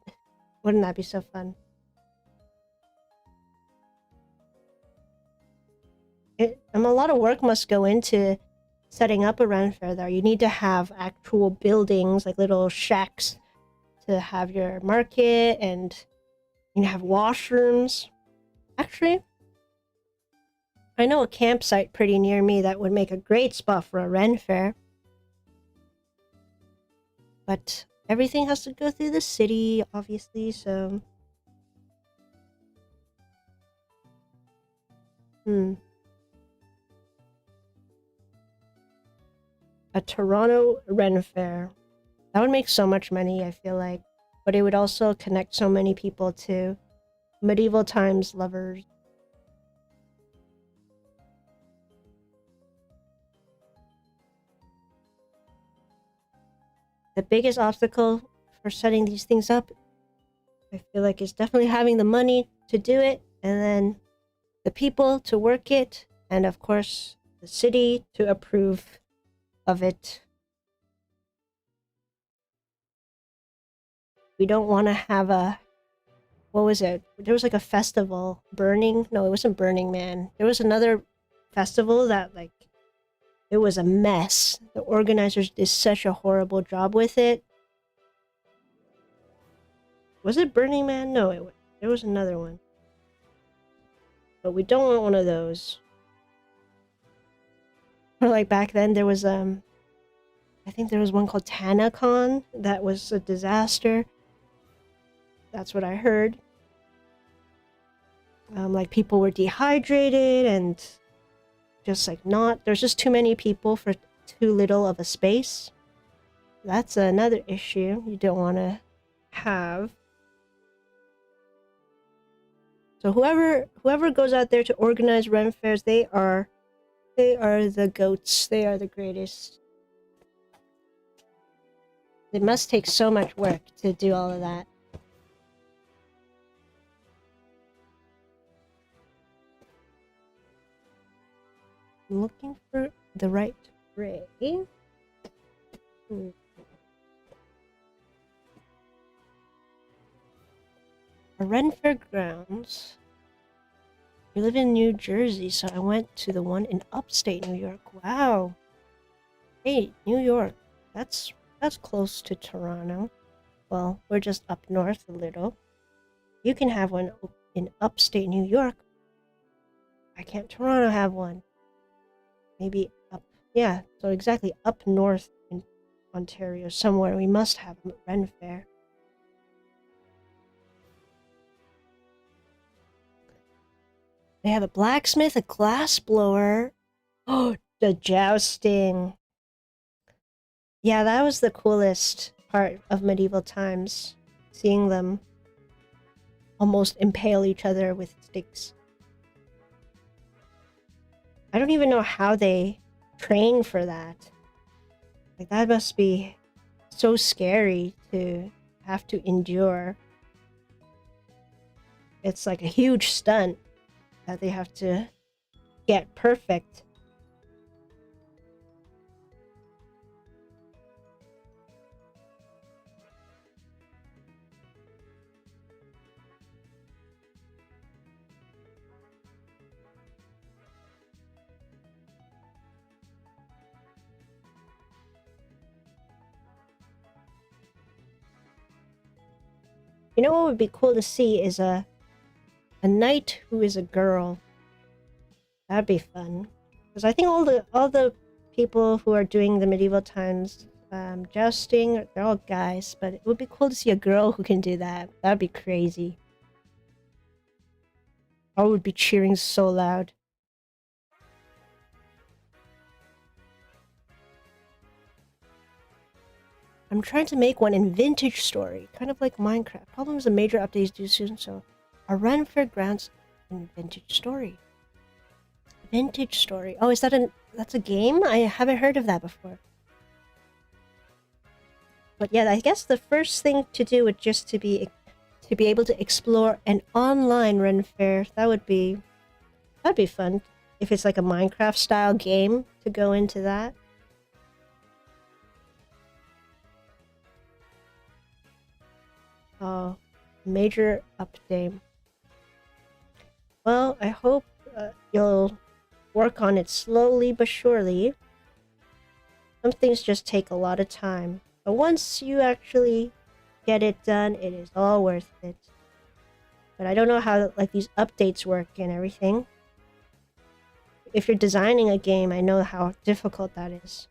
S1: Wouldn't that be so fun? A lot of work must go into setting up a Ren Fair there. You need to have actual buildings, like little shacks, to have your market, and you have washrooms. Actually, I know a campsite pretty near me that would make a great spot for a Ren Fair. But everything has to go through the city, obviously, so... A Toronto Ren Fair. That would make so much money, I feel like. But it would also connect so many people to medieval times lovers. The biggest obstacle for setting these things up, I feel like, is definitely having the money to do it, and then the people to work it, and of course the city to approve of it. We don't want to have a... What was it? There was like a festival. Burning? No, it wasn't Burning Man. There was another festival that, like, it was a mess. The organizers did such a horrible job with it. Was it Burning Man? No, there was another one. But we don't want one of those. Or like back then there was I think there was one called TanaCon that was a disaster. That's what I heard. Like people were dehydrated and just like there's just too many people for too little of a space. That's another issue you don't want to have. So whoever goes out there to organize Ren Fairs, they are the goats. They are the greatest. It must take so much work to do all of that. I'm looking for the right ray. A Ren Fairgrounds. We live in New Jersey, so I went to the one in upstate New York. Wow. Hey, New York. That's close to Toronto. Well, we're just up north a little. You can have one in upstate New York. Why can't Toronto have one? Maybe up, yeah, so exactly up north in Ontario somewhere we must have a Ren Fair. They have a blacksmith, a glass blower. Oh, the jousting. Yeah, that was the coolest part of medieval times. Seeing them almost impale each other with sticks. I don't even know how they train for that. Like, that must be so scary to have to endure. It's like a huge stunt that they have to get perfect. You know what would be cool to see is a knight who is a girl. That'd be fun. Because I think all the people who are doing the medieval times jousting, they're all guys, but it would be cool to see a girl who can do that. That'd be crazy. I would be cheering so loud. I'm trying to make one in Vintage Story, kind of like Minecraft. Problem is a major update is due soon, so a Ren Fairgrounds in Vintage Story. Vintage Story. Oh, is that that's a game? I haven't heard of that before. But yeah, I guess the first thing to do would just to be able to explore an online Ren Fair. That'd be fun. If it's like a Minecraft style game to go into that. Oh, major update. Well, I hope you'll work on it slowly but surely. Some things just take a lot of time. But once you actually get it done, it is all worth it. But I don't know how like these updates work and everything. If you're designing a game, I know how difficult that is.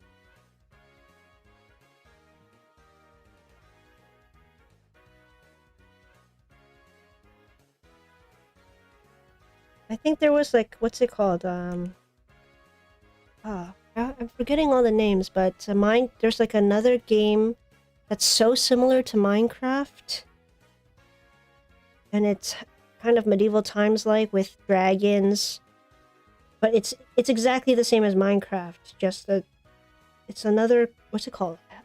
S1: I think there was like, what's it called? I'm forgetting all the names, but there's like another game that's so similar to Minecraft. And it's kind of medieval times like with dragons. But it's exactly the same as Minecraft, just that it's another, what's it called? It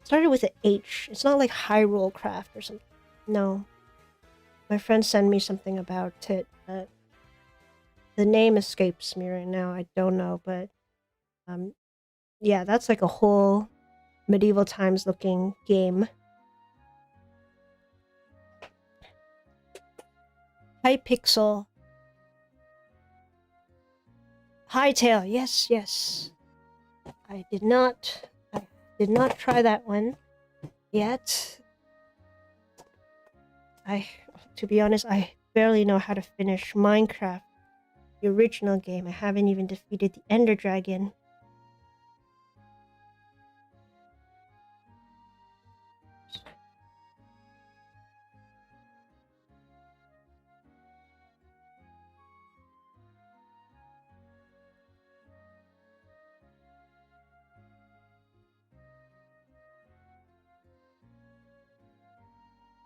S1: started with an H. It's not like Hyrule Craft or something. No. My friend sent me something about it, but the name escapes me right now. I don't know, but yeah, that's like a whole medieval times looking game. Hypixel. Hytale, yes. I did not try that one yet. To be honest, I barely know how to finish Minecraft, the original game. I haven't even defeated the Ender Dragon.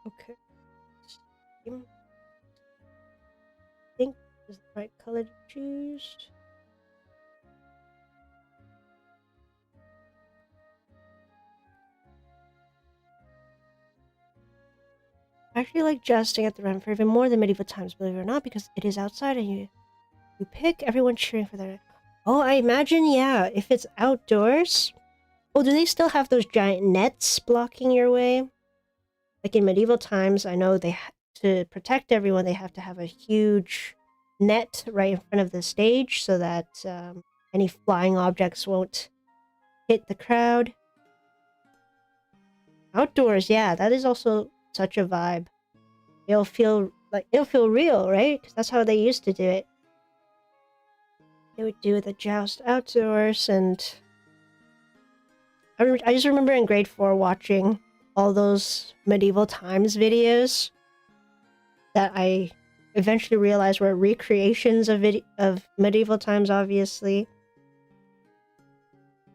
S1: Okay. I think this is the right color to choose. I actually like jousting at the Ren Fair even more than medieval times, believe it or not, because it is outside and you pick everyone cheering for their... Oh, I imagine, yeah, if it's outdoors... Oh, do they still have those giant nets blocking your way? Like in medieval times, I know to protect everyone, they have to have a huge net right in front of the stage so that any flying objects won't hit the crowd. Outdoors, yeah, that is also such a vibe. It'll feel real, right? Because that's how they used to do it. They would do the joust outdoors, and I just remember in grade 4 watching all those medieval times videos that I eventually realized were recreations of medieval times. Obviously,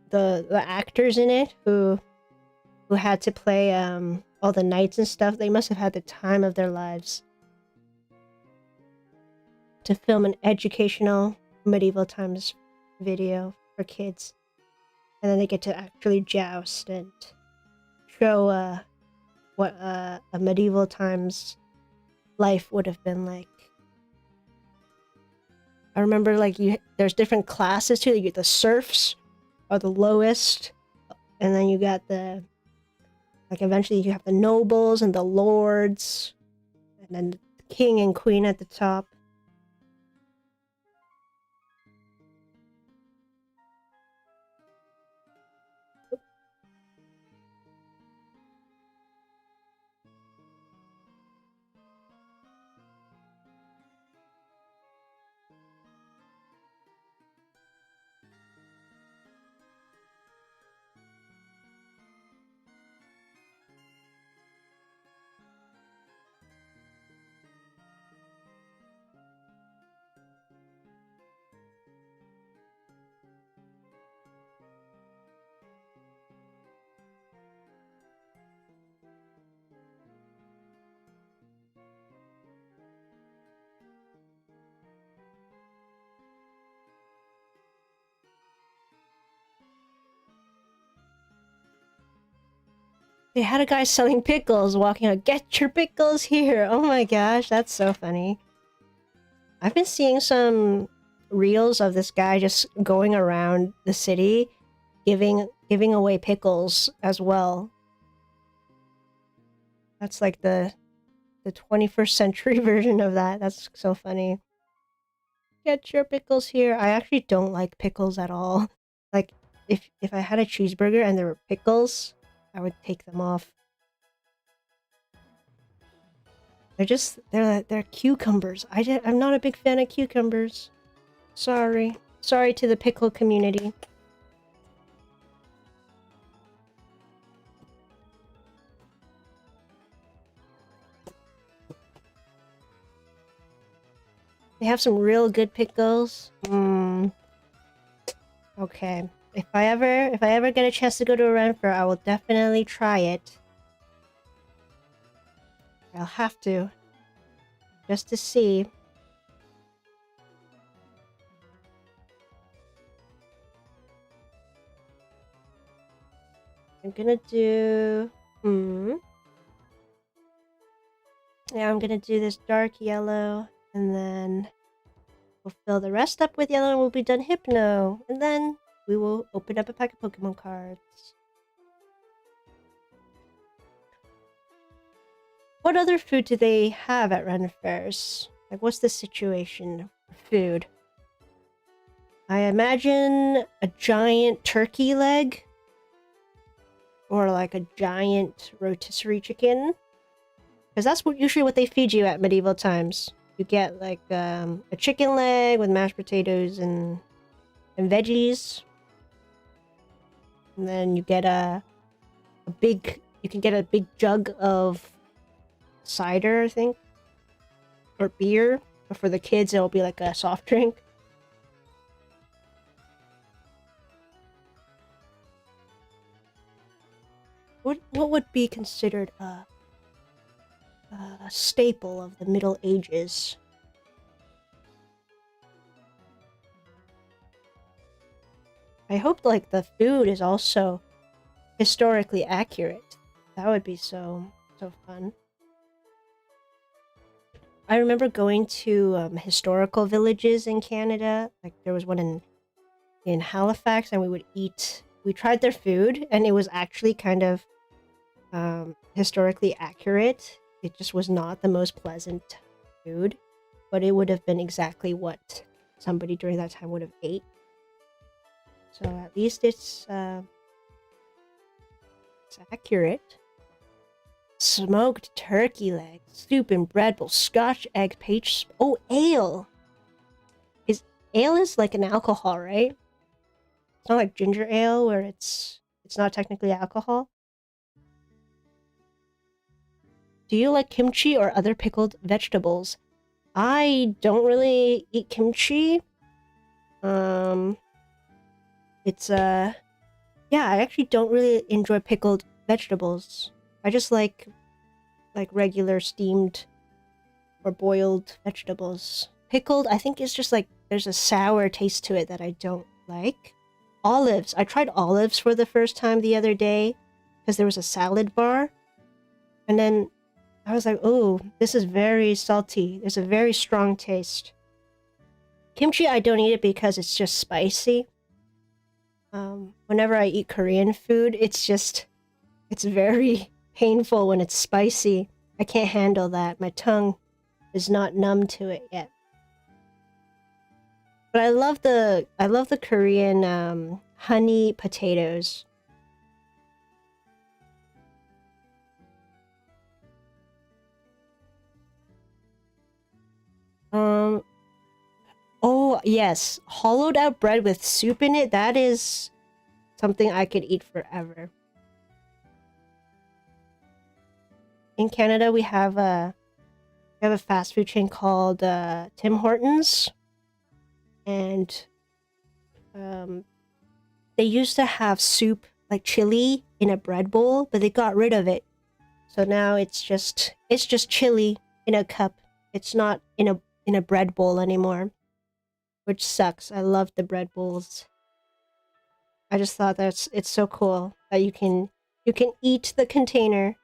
S1: the actors in it who had to play all the knights and stuff, they must have had the time of their lives to film an educational medieval times video for kids, and then they get to actually joust and show what a medieval times life would have been like. I remember like there's different classes too. You get the serfs are the lowest, and then you got the eventually you have the nobles and the lords, and then the king and queen at the top. They had a guy selling pickles walking out. Get your pickles here! Oh my gosh, that's so funny. I've been seeing some reels of this guy just going around the city giving away pickles as well. That's like the 21st century version of that. That's so funny. Get your pickles here. I actually don't like pickles at all. Like if I had a cheeseburger and there were pickles, I would take them off. They're cucumbers. I'm not a big fan of cucumbers. Sorry to the pickle community. They have some real good pickles. Okay. If I ever get a chance to go to a run fair, I will definitely try it. I'll have to. Just to see. I'm gonna do... Yeah, I'm gonna do this dark yellow, and then we'll fill the rest up with yellow, and we'll be done Hypno. And then we will open up a pack of Pokemon cards. What other food do they have at run fairs? Like, what's the situation for food? I imagine a giant turkey leg. Or like a giant rotisserie chicken. Because that's usually what they feed you at medieval times. You get like a chicken leg with mashed potatoes and veggies. And then you get you can get a big jug of cider, I think. Or beer. But for the kids, it'll be like a soft drink. What would be considered a staple of the Middle Ages? I hope like the food is also historically accurate. That would be so fun. I remember going to historical villages in Canada. Like there was one in Halifax, and we tried their food, and it was actually kind of historically accurate. It just was not the most pleasant food, but it would have been exactly what somebody during that time would have ate. So at least it's accurate. Smoked turkey leg, soup and bread bowl, scotch egg page. Oh, ale. Ale is like an alcohol, right? It's not like ginger ale where it's not technically alcohol. Do you like kimchi or other pickled vegetables? I don't really eat kimchi. It's yeah, I actually don't really enjoy pickled vegetables. I just like regular steamed or boiled vegetables. Pickled, I think it's just like there's a sour taste to it that I don't like. Olives. I tried olives for the first time the other day because there was a salad bar. And then I was like, oh, this is very salty. There's a very strong taste. Kimchi, I don't eat it because it's just spicy. Whenever I eat Korean food, it's very painful when it's spicy. I can't handle that. My tongue is not numb to it yet. But I love the Korean honey potatoes. Oh yes, hollowed out bread with soup in it. That is something I could eat forever. In Canada, we have a fast food chain called Tim Hortons, and they used to have soup like chili in a bread bowl, but they got rid of it. So now it's just chili in a cup. It's not in a bread bowl anymore, which sucks. I love the bread bowls. I just thought it's so cool that you can eat the container.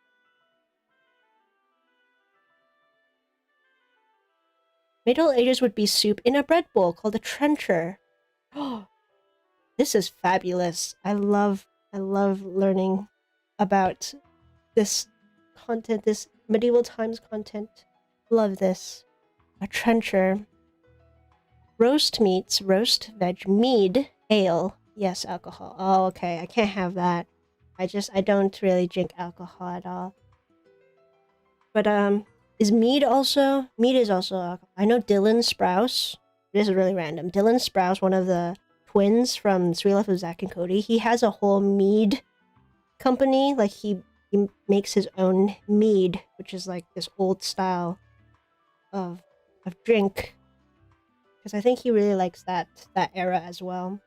S1: Middle Ages would be soup in a bread bowl called a trencher. Oh, this is fabulous. I love learning about this content, this medieval times content. Love this. A trencher. Roast meats, roast veg, mead, ale. Yes, alcohol. Oh, okay. I can't have that. I don't really drink alcohol at all. But is mead also? Mead is also alcohol. I know Dylan Sprouse. This is really random. Dylan Sprouse, one of the twins from Three Life of Zack and Cody, he has a whole mead company. Like he makes his own mead, which is like this old style of drink. Because I think he really likes that era as well.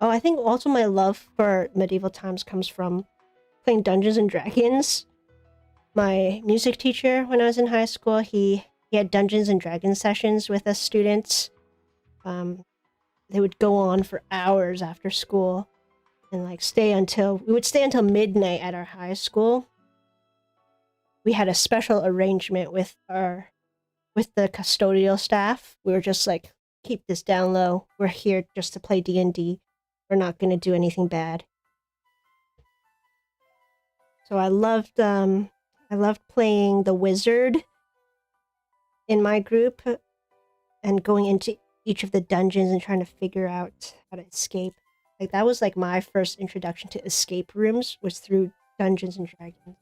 S1: Oh, I think also my love for medieval times comes from playing Dungeons and Dragons. My music teacher, when I was in high school, he had Dungeons and Dragons sessions with us students. They would go on for hours after school, and like we would stay until midnight at our high school. We had a special arrangement with the custodial staff. We were just like, keep this down low. We're here just to play D&D. We're not going to do anything bad. So I loved playing the wizard in my group and going into each of the dungeons and trying to figure out how to escape. Like that was like my first introduction to escape rooms was through Dungeons and Dragons.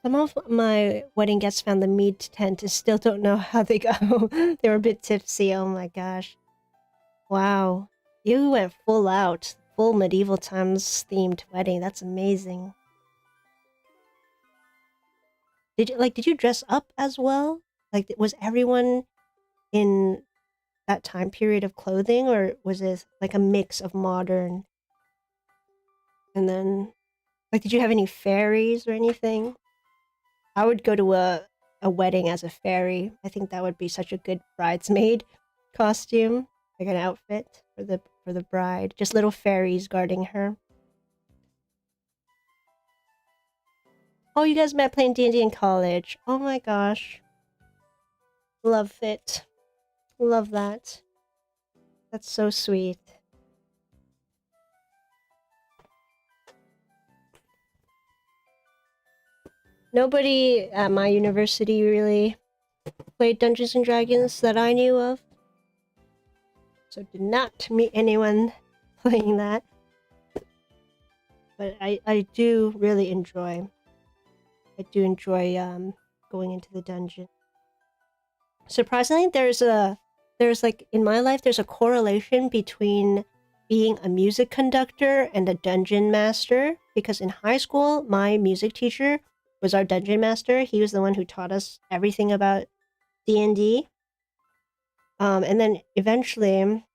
S1: Some of my wedding guests found the mead tent and still don't know how they go. They were a bit tipsy. Oh my gosh. Wow. You went full out. Full medieval times themed wedding. That's amazing. Did you dress up as well? Like was everyone in that time period of clothing, or was it like a mix of modern? And then like did you have any fairies or anything? I would go to a wedding as a fairy. I think that would be such a good bridesmaid costume, like an outfit for the bride. Just little fairies guarding her. Oh, you guys met playing D&D in college. Oh my gosh. Love it. Love that. That's so sweet. Nobody at my university really played Dungeons and Dragons that I knew of. So did not meet anyone playing that. But I do really enjoy. I do enjoy going into the dungeon. Surprisingly, there's like in my life there's a correlation between being a music conductor and a dungeon master, because in high school my music teacher was our dungeon master. He was the one who taught us everything about D&D. And then eventually,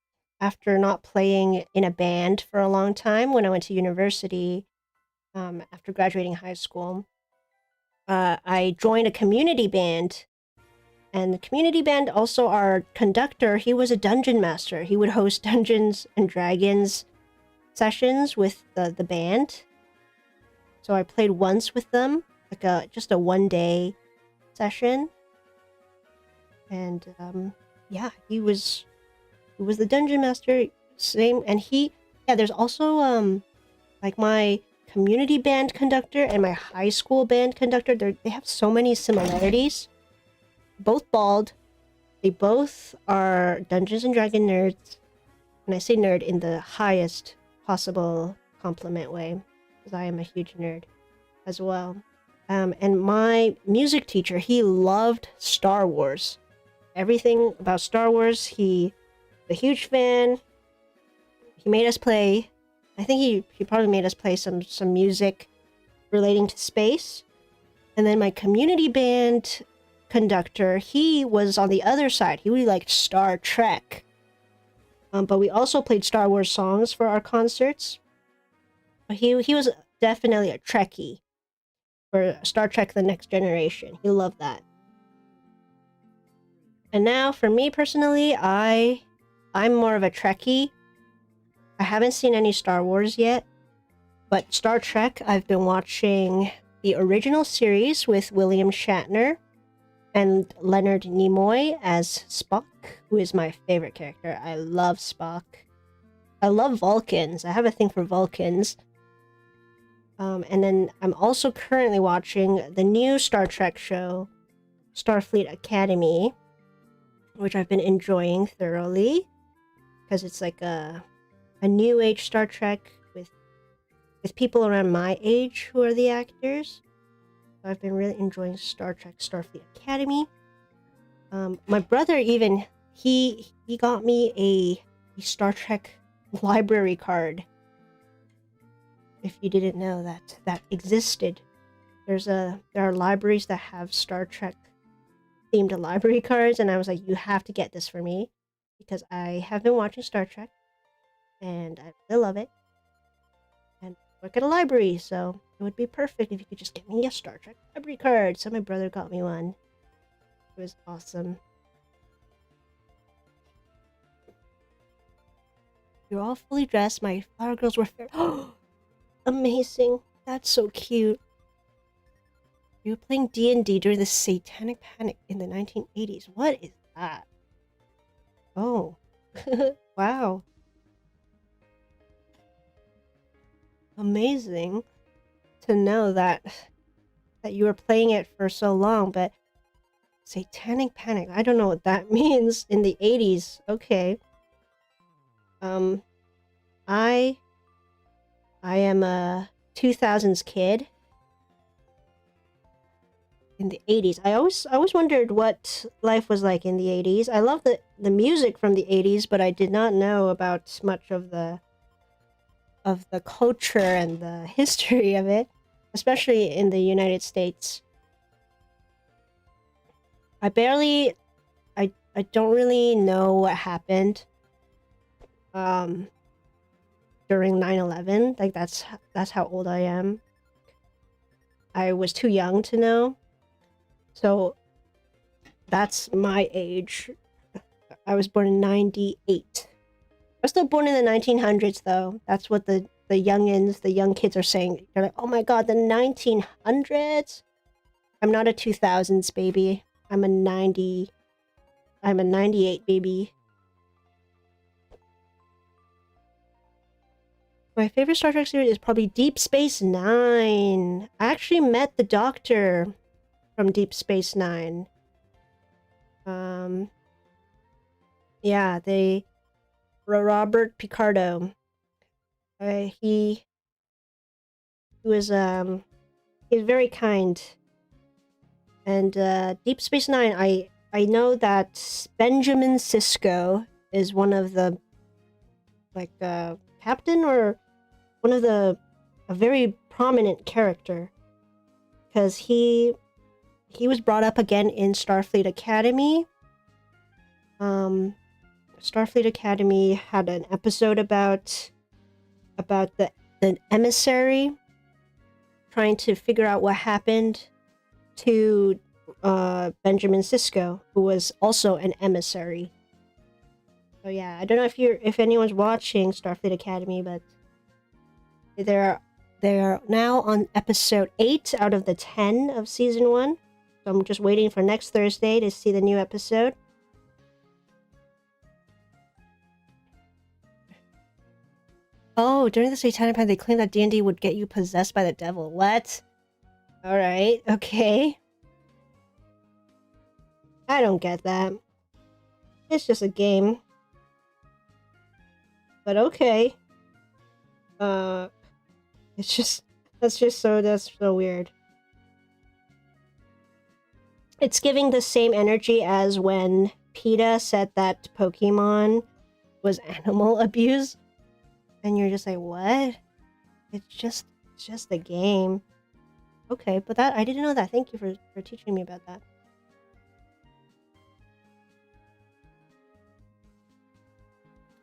S1: after not playing in a band for a long time, when I went to university, after graduating high school, I joined a community band. And the community band, also our conductor, he was a dungeon master. He would host Dungeons and Dragons sessions with the band. So I played once with them, like just a one-day session. And yeah, he was the dungeon master. Same, and there's also like my community band conductor and my high school band conductor. They have so many similarities. Both bald. They both are Dungeons and Dragons nerds. And I say nerd in the highest possible compliment way, because I am a huge nerd as well. And my music teacher, he loved Star Wars. Everything about Star Wars, he's a huge fan. He made us play, I think he probably made us play some music relating to space. And then my community band conductor, he was on the other side. He really liked Star Trek. But we also played Star Wars songs for our concerts. But he was definitely a Trekkie for Star Trek The Next Generation. He loved that. And now, for me personally, I'm more of a Trekkie. I haven't seen any Star Wars yet, but Star Trek, I've been watching the original series with William Shatner and Leonard Nimoy as Spock, who is my favorite character. I love Spock. I love Vulcans. I have a thing for Vulcans. And then I'm also currently watching the new Star Trek show, Starfleet Academy, which I've been enjoying thoroughly, because it's like a new age Star Trek with people around my age who are the actors. So I've been really enjoying Star Trek Starfleet Academy. My brother even he got me a Star Trek library card. If you didn't know that existed, there are libraries that have Star Trek themed library cards, and I was like, you have to get this for me, because I have been watching Star Trek and I really love it, and I work at a library, so it would be perfect if you could just get me a Star Trek library card. So my brother got me one. It was awesome. You're all fully dressed. My flower girls were fair. Oh, amazing. That's so cute. You were playing D&D during the Satanic Panic in the 1980s. What is that? Oh. Wow. Amazing to know that you were playing it for so long, but Satanic Panic, I don't know what that means in the 80s. Okay. I am a 2000s kid. In the 80s. I always wondered what life was like in the 80s. I love the music from the 80s, but I did not know about much of the culture and the history of it, especially in the United States. I don't really know what happened during 9/11. Like that's how old I am. I was too young to know. So That's my age. I was born in 98. I was still born in the 1900s, though. That's what the youngins, the young kids are saying. They're like, oh my god, the 1900s? I'm not a 2000s baby. I'm a 98 baby. My favorite Star Trek series is probably Deep Space Nine. I actually met the Doctor from Deep Space Nine. Yeah, Robert Picardo. He was he's very kind. And Deep Space Nine, I know that Benjamin Sisko is one of the captain or one of a very prominent character, because he was brought up again in Starfleet Academy. Starfleet Academy had an episode about the emissary trying to figure out what happened to Benjamin Sisko, who was also an emissary. So yeah, I don't know if anyone's watching Starfleet Academy, but they're now on episode 8 out of the 10 of season 1. So I'm just waiting for next Thursday to see the new episode. Oh, during the Satanic Panic, they claimed that D&D would get you possessed by the devil. What? Alright, okay. I don't get that. It's just a game. But okay. It's just... That's so weird. It's giving the same energy as when PETA said that Pokemon was animal abuse. And you're just like, what? It's just a game. Okay, but that I didn't know that. Thank you for teaching me about that.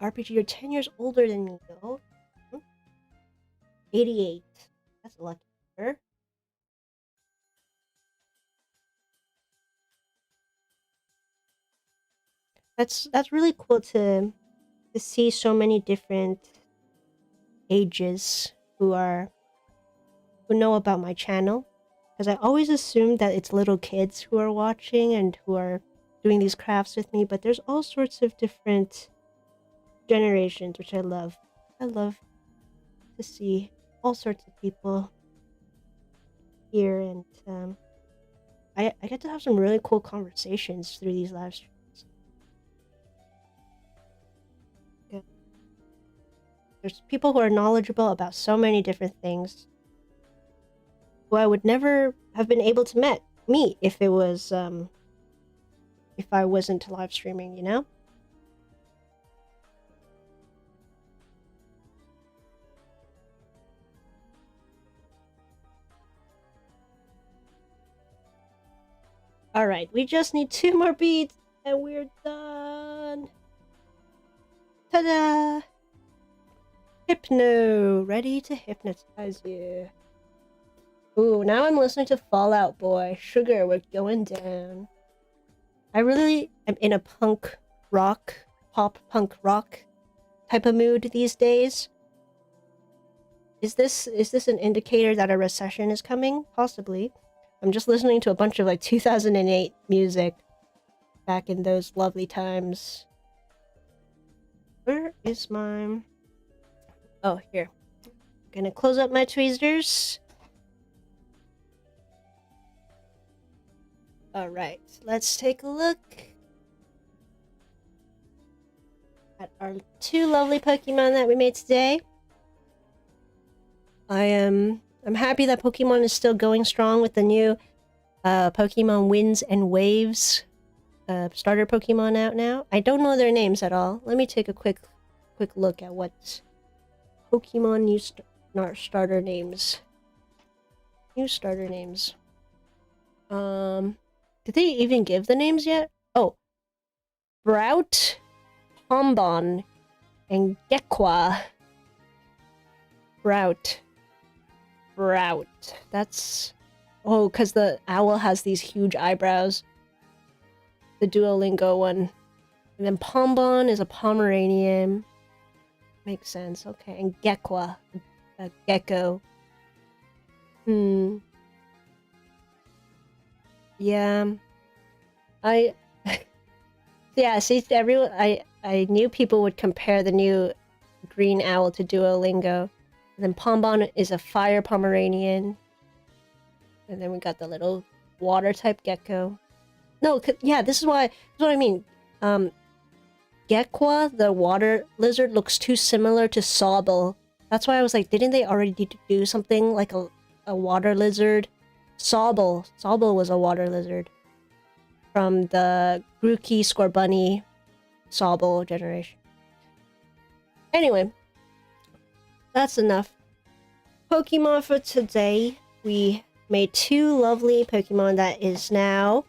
S1: RPG, you're 10 years older than me, though. 88. That's a lucky number. That's really cool to see so many different ages who know about my channel, because I always assumed that it's little kids who are watching and who are doing these crafts with me, but there's all sorts of different generations, which I love. I love to see all sorts of people here, and I get to have some really cool conversations through these live streams. There's people who are knowledgeable about so many different things who I would never have been able to meet if it was if I wasn't live streaming, you know? Alright, we just need 2 more beads and we're done. Ta-da! Hypno, ready to hypnotize you. Ooh, now I'm listening to Fall Out Boy. Sugar, we're going down. I really am in a pop punk rock type of mood these days. Is this an indicator that a recession is coming? Possibly. I'm just listening to a bunch of like 2008 music back in those lovely times. Where is my... Oh, here. I'm gonna close up my tweezers. Alright, let's take a look at our 2 lovely Pokemon that we made today. I'm happy that Pokemon is still going strong with the new Pokemon Winds and Waves starter Pokemon out now. I don't know their names at all. Let me take a quick look at what Pokemon new starter names. New starter names. Did they even give the names yet? Oh. Sprout, Tombon, and Gekwa. Sprout. That's... Oh, because the owl has these huge eyebrows. the Duolingo one. And then Pombon is a Pomeranian. Makes sense. Okay, and Gekwa, a gecko. Yeah. Yeah, see, everyone, I knew people would compare the new green owl to Duolingo. And then Pombon is a fire Pomeranian. And then we got the little water type gecko. No, yeah, this is what I mean. Gekwa, the water lizard, looks too similar to Sobble. That's why I was like, didn't they already do something like a water lizard? Sobble was a water lizard from the Grookey Scorbunny Sobble generation. Anyway, that's enough Pokemon for today. We made 2 lovely Pokemon that is now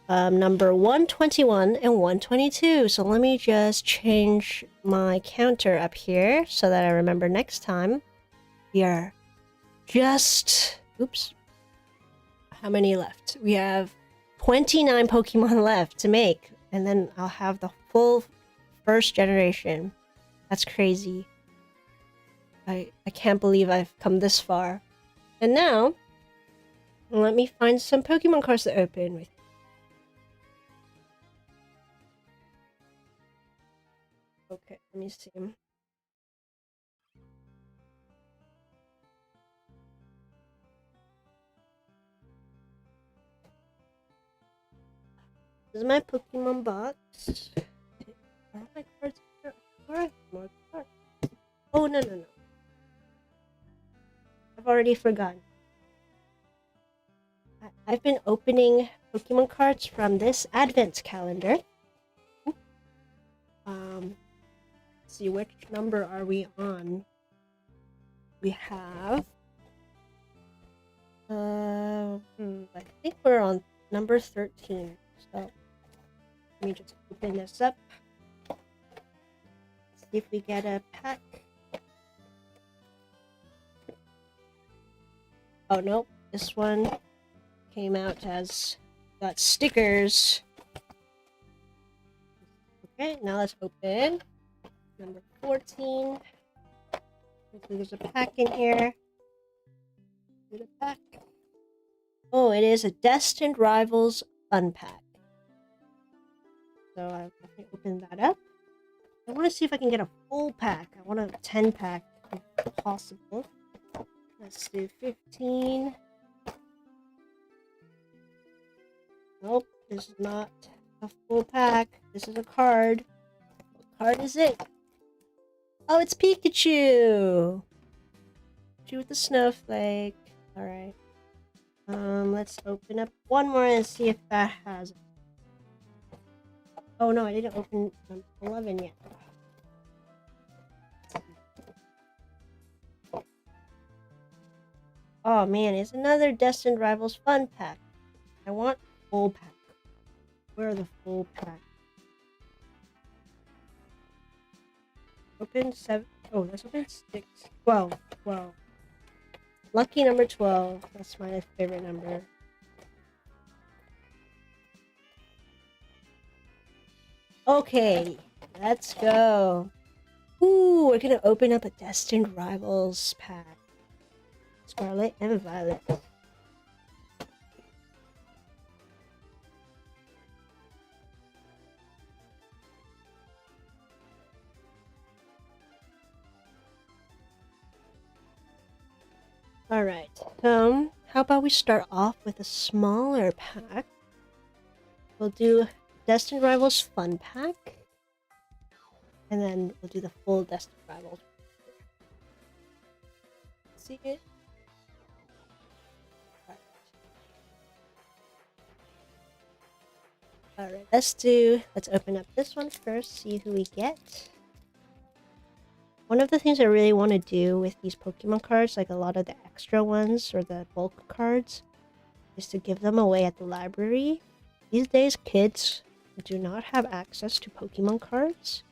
S1: number 121 and 122. So let me just change my counter up here so that I remember next time. We are just... Oops. How many left? We have 29 Pokemon left to make. And then I'll have the full first generation. That's crazy. I can't believe I've come this far. And now, let me find some Pokemon cards to open with. Okay, let me see. This is my Pokemon box. Are my cards here? Alright, more cards. Oh, no. I've already forgotten. I've been opening Pokemon cards from this advent calendar. Let's see, which number are we on? We have... I think we're on number 13. So, let me just open this up. See if we get a pack. Oh, no. This one came out as... got stickers. Okay, now let's open number 14. Hopefully there's a pack in here. Get a pack. Oh, it is a Destined Rivals Fun Pack. So I'll definitely open that up. I want to see if I can get a full pack. I want a 10 pack if possible. Let's do 15. Nope, this is not a full pack. This is a card. What card is it? Oh, it's Pikachu! Pikachu with the snowflake. Alright. Let's open up one more and see if that has it. Oh no, I didn't open number 11 yet. Oh man, it's another Destined Rivals Fun Pack. I want full pack. Where are the full pack? Open 7. Oh, let's open 6. 12. Lucky number 12. That's my favorite number. Okay, let's go. Ooh, we're gonna open up a Destined Rivals pack. Scarlet and Violet. Alright, how about we start off with a smaller pack? We'll do Destined Rivals Fun Pack. And then we'll do the full Destined Rivals. See it? Alright, let's open up this one first, see who we get. One of the things I really want to do with these Pokemon cards, like a lot of the extra ones or the bulk cards, is to give them away at the library. These days, kids do not have access to Pokemon cards.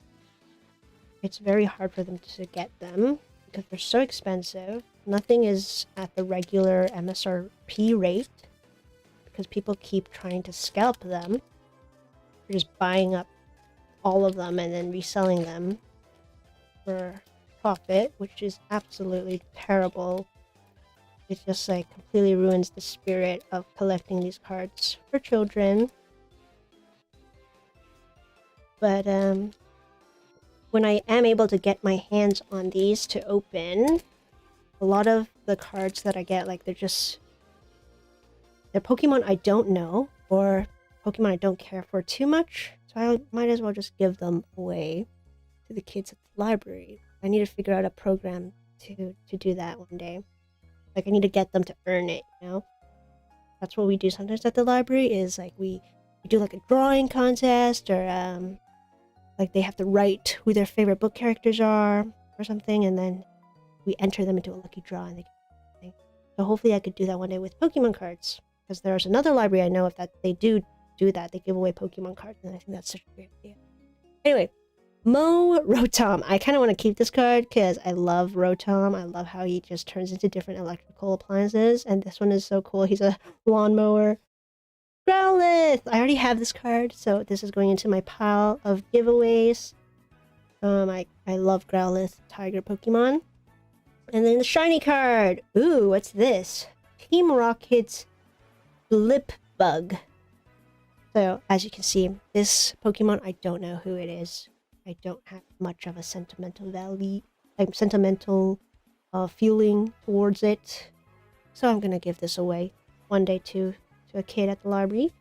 S1: It's very hard for them to get them because they're so expensive. Nothing is at the regular MSRP rate because people keep trying to scalp them. You're just buying up all of them and then reselling them for profit, which is absolutely terrible. It just like completely ruins the spirit of collecting these cards for children. But when I am able to get my hands on these to open, a lot of the cards that I get, like they're Pokemon I don't know, or Pokemon I don't care for too much, so I might as well just give them away to the kids at the library. I need to figure out a program to do that one day. Like, I need to get them to earn it, you know? That's what we do sometimes at the library, is like we do like a drawing contest, or like they have to write who their favorite book characters are or something, and then we enter them into a lucky draw and they get something. So hopefully I could do that one day with Pokemon cards, because there's another library I know of that they do that. They give away Pokemon cards, and I think that's such a great idea. Anyway, Mo Rotom. I kind of want to keep this card because I love Rotom. I love how he just turns into different electrical appliances, and this one is so cool. He's a lawnmower. Growlithe! I already have this card, so this is going into my pile of giveaways. I love Growlithe, Tiger Pokemon. And then the shiny card! Ooh, what's this? Team Rocket's Blip Bug. So, as you can see, this Pokemon, I don't know who it is. I don't have much of a sentimental feeling towards it. So I'm gonna give this away one day to a kid at the library.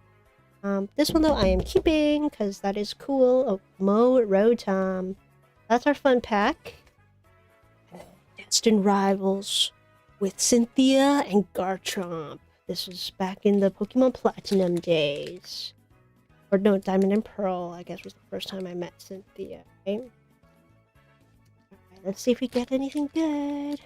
S1: This one though I am keeping because that is cool. Oh, Mo Rotom. That's our fun pack. Instant Rivals with Cynthia and Garchomp. This was back in the Pokemon Platinum days. Or no, Diamond and Pearl, I guess, was the first time I met Cynthia. Okay? Alright, let's see if we get anything good.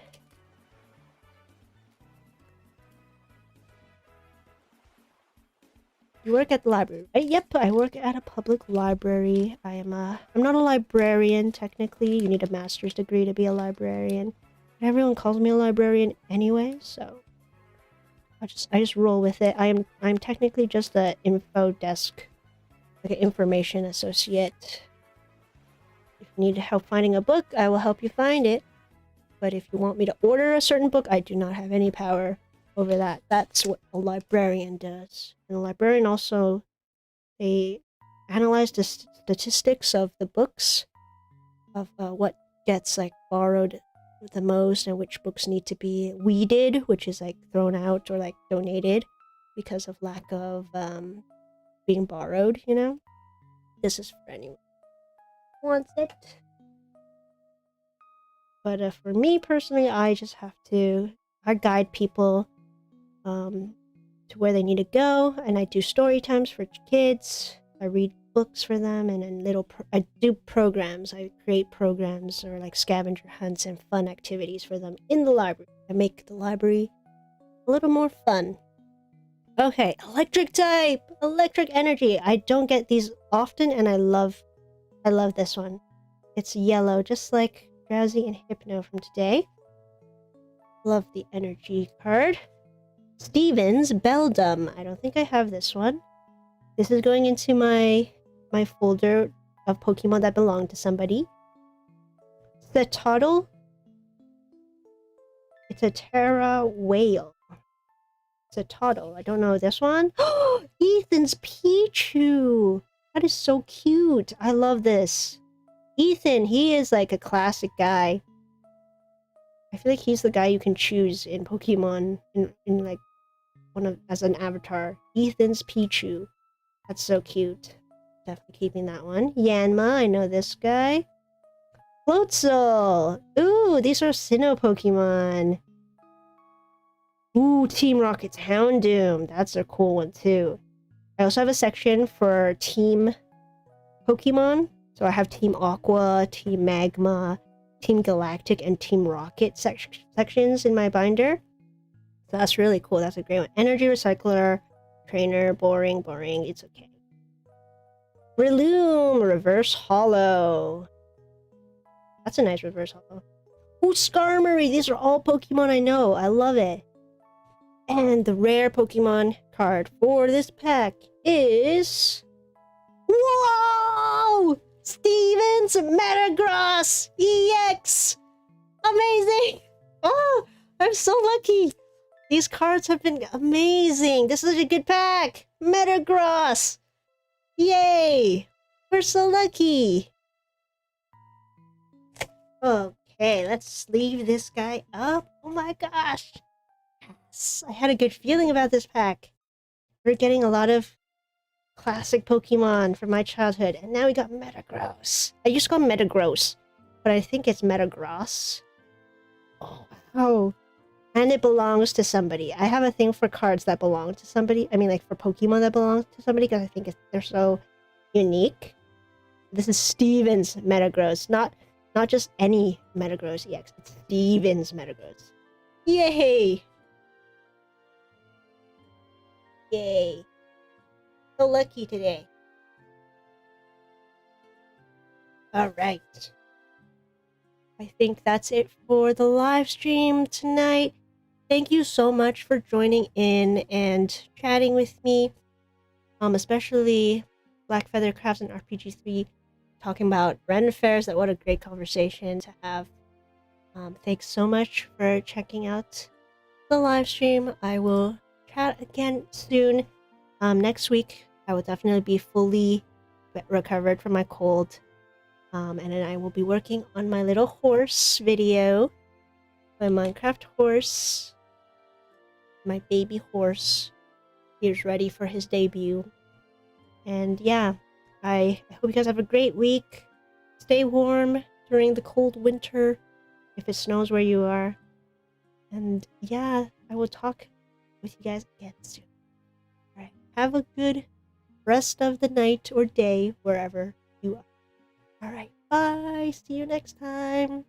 S1: You work at the library, right? Yep, I work at a public library. I'm not a librarian, technically. You need a master's degree to be a librarian. But everyone calls me a librarian anyway, so I just roll with it. I'm technically just an info desk, like an information associate. If you need help finding a book, I will help you find it. But if you want me to order a certain book, I do not have any power over that. That's what a librarian does. And a librarian also, they analyze the statistics of the books, of what gets like borrowed the most and which books need to be weeded, which is like thrown out or like donated because of lack of being borrowed, you know? This is for anyone who wants it. But for me personally, I just have to guide people to where they need to go, and I do story times for kids. I read books for them, and then I do programs. I create programs or like scavenger hunts and fun activities for them in the library. I make the library a little more fun. Okay, electric type, electric energy. I don't get these often, and I love this one. It's yellow, just like Drowzee and Hypno from today. Love the energy card. Steven's Beldum. I don't think I have this one. This is going into my folder of Pokemon that belong to somebody. Cetoddle. It's a Terra Whale. Cetoddle. I don't know this one. Ethan's Pichu. That is so cute. I love this. Ethan, he is like a classic guy. I feel like he's the guy you can choose in Pokemon in like as an avatar. Ethan's Pichu. That's so cute. Definitely keeping that one. Yanma, I know this guy. Floatzel. Ooh, these are Sinnoh Pokemon. Ooh, Team Rocket's Houndoom. That's a cool one too. I also have a section for Team Pokemon. So I have Team Aqua, Team Magma, Team Galactic, and Team Rocket sections in my binder. So that's really cool. That's a great one. Energy Recycler, Trainer, boring, it's okay. Breloom, Reverse Hollow. That's a nice Reverse Hollow. Ooh, Skarmory. These are all Pokemon I know. I love it. And the rare Pokemon card for this pack is Whoa! Stevens Metagross EX! Amazing! Oh, I'm so lucky! These cards have been amazing! This is a good pack! Metagross! Yay! We're so lucky! Okay, let's leave this guy up. Oh my gosh! Yes, I had a good feeling about this pack. We're getting a lot of classic Pokemon from my childhood, and now we got Metagross. I used to call him Metagross, but I think it's Metagross. Oh, wow. And it belongs to somebody. I have a thing for cards that belong to somebody. I mean, like, for Pokemon that belong to somebody, because I think they're so unique. This is Stevens Metagross, not just any Metagross EX. It's Stevens Metagross. Yay! Yay. So lucky today. Alright. I think that's it for the live stream tonight. Thank you so much for joining in and chatting with me. Especially Black Feather Crafts and RPG3 talking about Ren Fairs. What a great conversation to have. Thanks so much for checking out the live stream. I will chat again soon. Next week I will definitely be fully recovered from my cold. And then I will be working on my little horse video. My Minecraft horse. My baby horse. He's ready for his debut. And yeah, I hope you guys have a great week. Stay warm during the cold winter if it snows where you are. And yeah, I will talk with you guys again soon. Alright, have a good rest of the night or day wherever you are. Alright, bye! See you next time!